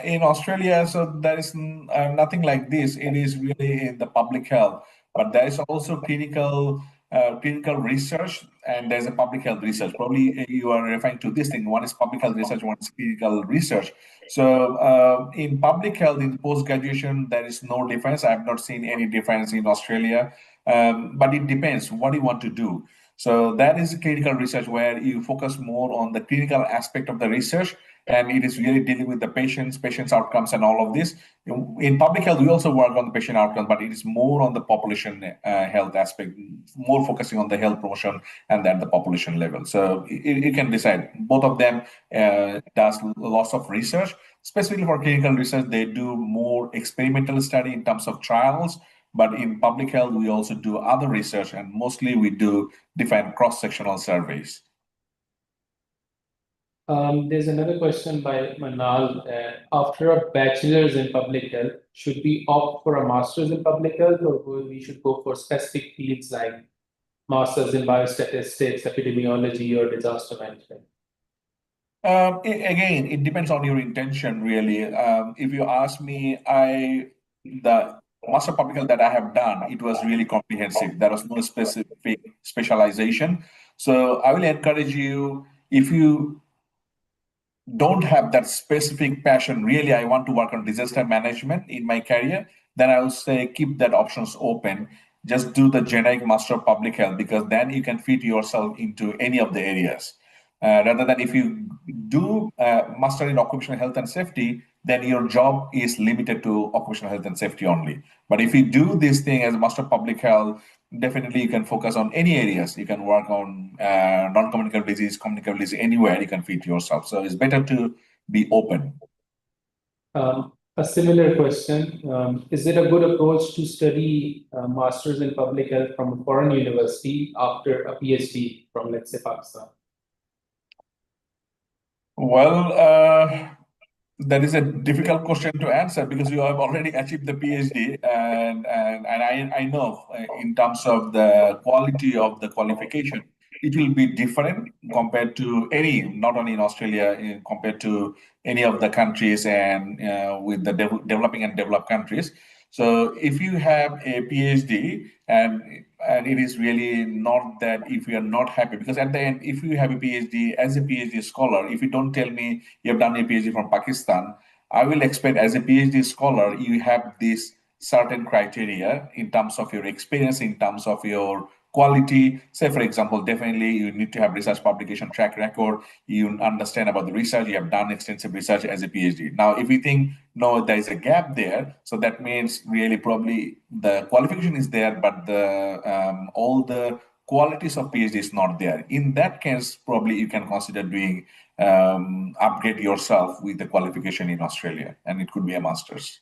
in Australia, so there is nothing like this. It is really in the public health, but there is also clinical research, and there's a public health research. Probably you are referring to this thing. One is public health research, one is clinical research. So in public health, in post-graduation, there is no difference. I have not seen any difference in Australia, but it depends what you want to do. So that is clinical research, where you focus more on the clinical aspect of the research, and it is really dealing with the patients outcomes and all of this. In public health, we also work on the patient outcomes, but it is more on the population health aspect, more focusing on the health promotion and then the population level. So you can decide. Both of them does lots of research. Specifically for clinical research, they do more experimental study in terms of trials. But in public health, we also do other research, and mostly we do different cross-sectional surveys. There's another question by Manal. After a bachelor's in public health, should we opt for a master's in public health, or we should go for specific fields like master's in biostatistics, epidemiology, or disaster management? Again, it depends on your intention, really. If you ask me, the master public health that I have done, it was really comprehensive. There was no specific specialization. So I will encourage you, if you don't have that specific passion, really, I want to work on disaster management in my career, then I would say keep that options open. Just do the generic master of public health, because then you can fit yourself into any of the areas. Rather than if you do master in occupational health and safety, then your job is limited to occupational health and safety only. But if you do this thing as master of public health, definitely you can focus on any areas. You can work on non-communicable disease, communicable disease, anywhere you can fit yourself. So it's better to be open. A similar question, is it a good approach to study masters in public health from a foreign university after a PhD from, let's say, Pakistan? Well, that is a difficult question to answer, because you have already achieved the PhD, and I know in terms of the quality of the qualification, it will be different compared to any, not only in Australia, compared to any of the countries, and with the developing and developed countries. So if you have a PhD, and it is really not that, if you are not happy, because at the end, if you have a PhD, as a PhD scholar, if you don't tell me you have done a PhD from Pakistan, I will expect as a PhD scholar, you have this certain criteria in terms of your experience, in terms of your quality. Say, for example, definitely you need to have research publication track record. You understand about the research. You have done extensive research as a PhD. Now, if we think, no, there is a gap there, so that means really probably the qualification is there, but the all the qualities of PhD is not there. In that case, probably you can consider doing upgrade yourself with the qualification in Australia, and it could be a master's.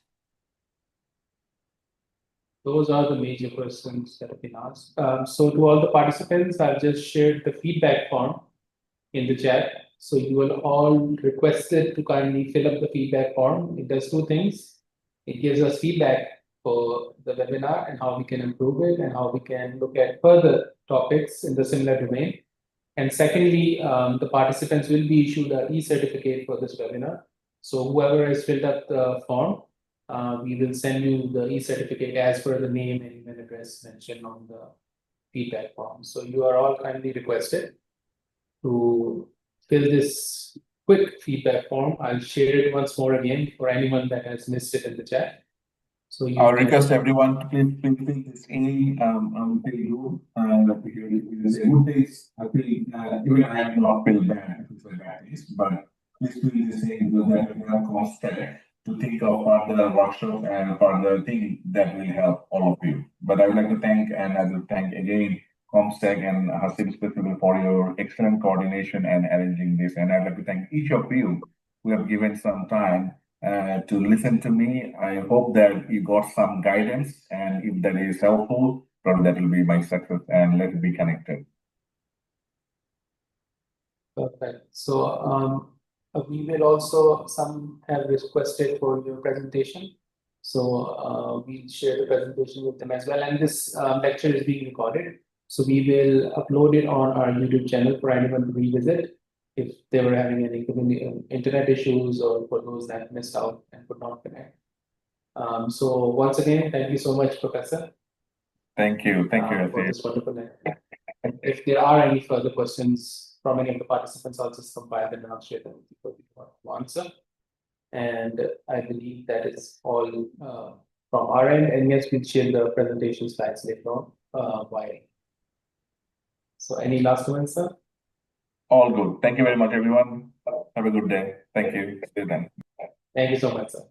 Those are the major questions that have been asked. So to all the participants, I've just shared the feedback form in the chat. So you will all requested to kindly fill up the feedback form. It does two things. It gives us feedback for the webinar and how we can improve it and how we can look at further topics in the similar domain. And secondly, the participants will be issued an e-certificate for this webinar. So whoever has filled up the form, we will send you the e-certificate as per the name and email address mentioned on the feedback form. So you are all kindly requested to fill this quick feedback form. I'll share it once more again for anyone that has missed it in the chat. So I'll request everyone to please fill this in. I'll tell you, because in days, I think even I am not feel bad about this, but please fill this in, because that will help comstech to think of further workshop and further thing that will help all of you. But I would like to thank, and I will thank again comstech and Hasib specifically for your excellent coordination and arranging this. And I'd like to thank each of you who have given some time to listen to me. I hope that you got some guidance, and if that is helpful, probably that will be my success, and let's be connected. Perfect. So we will also, some have requested for your presentation. So we'll share the presentation with them as well. And this lecture is being recorded. So we will upload it on our YouTube channel for anyone to revisit if they were having any internet issues, or for those that missed out and could not connect. So once again, thank you so much, Professor. Thank you. Thank you, for this wonderful lecture. If there are any further questions from any of the participants, I'll just compile them and I'll share them with you for you to answer. And I believe that is all from our end. And yes, we'll share the presentation slides later on. So any last comments, sir? All good. Thank you very much, everyone. Have a good day. Thank you. See you then. Thank you so much, sir.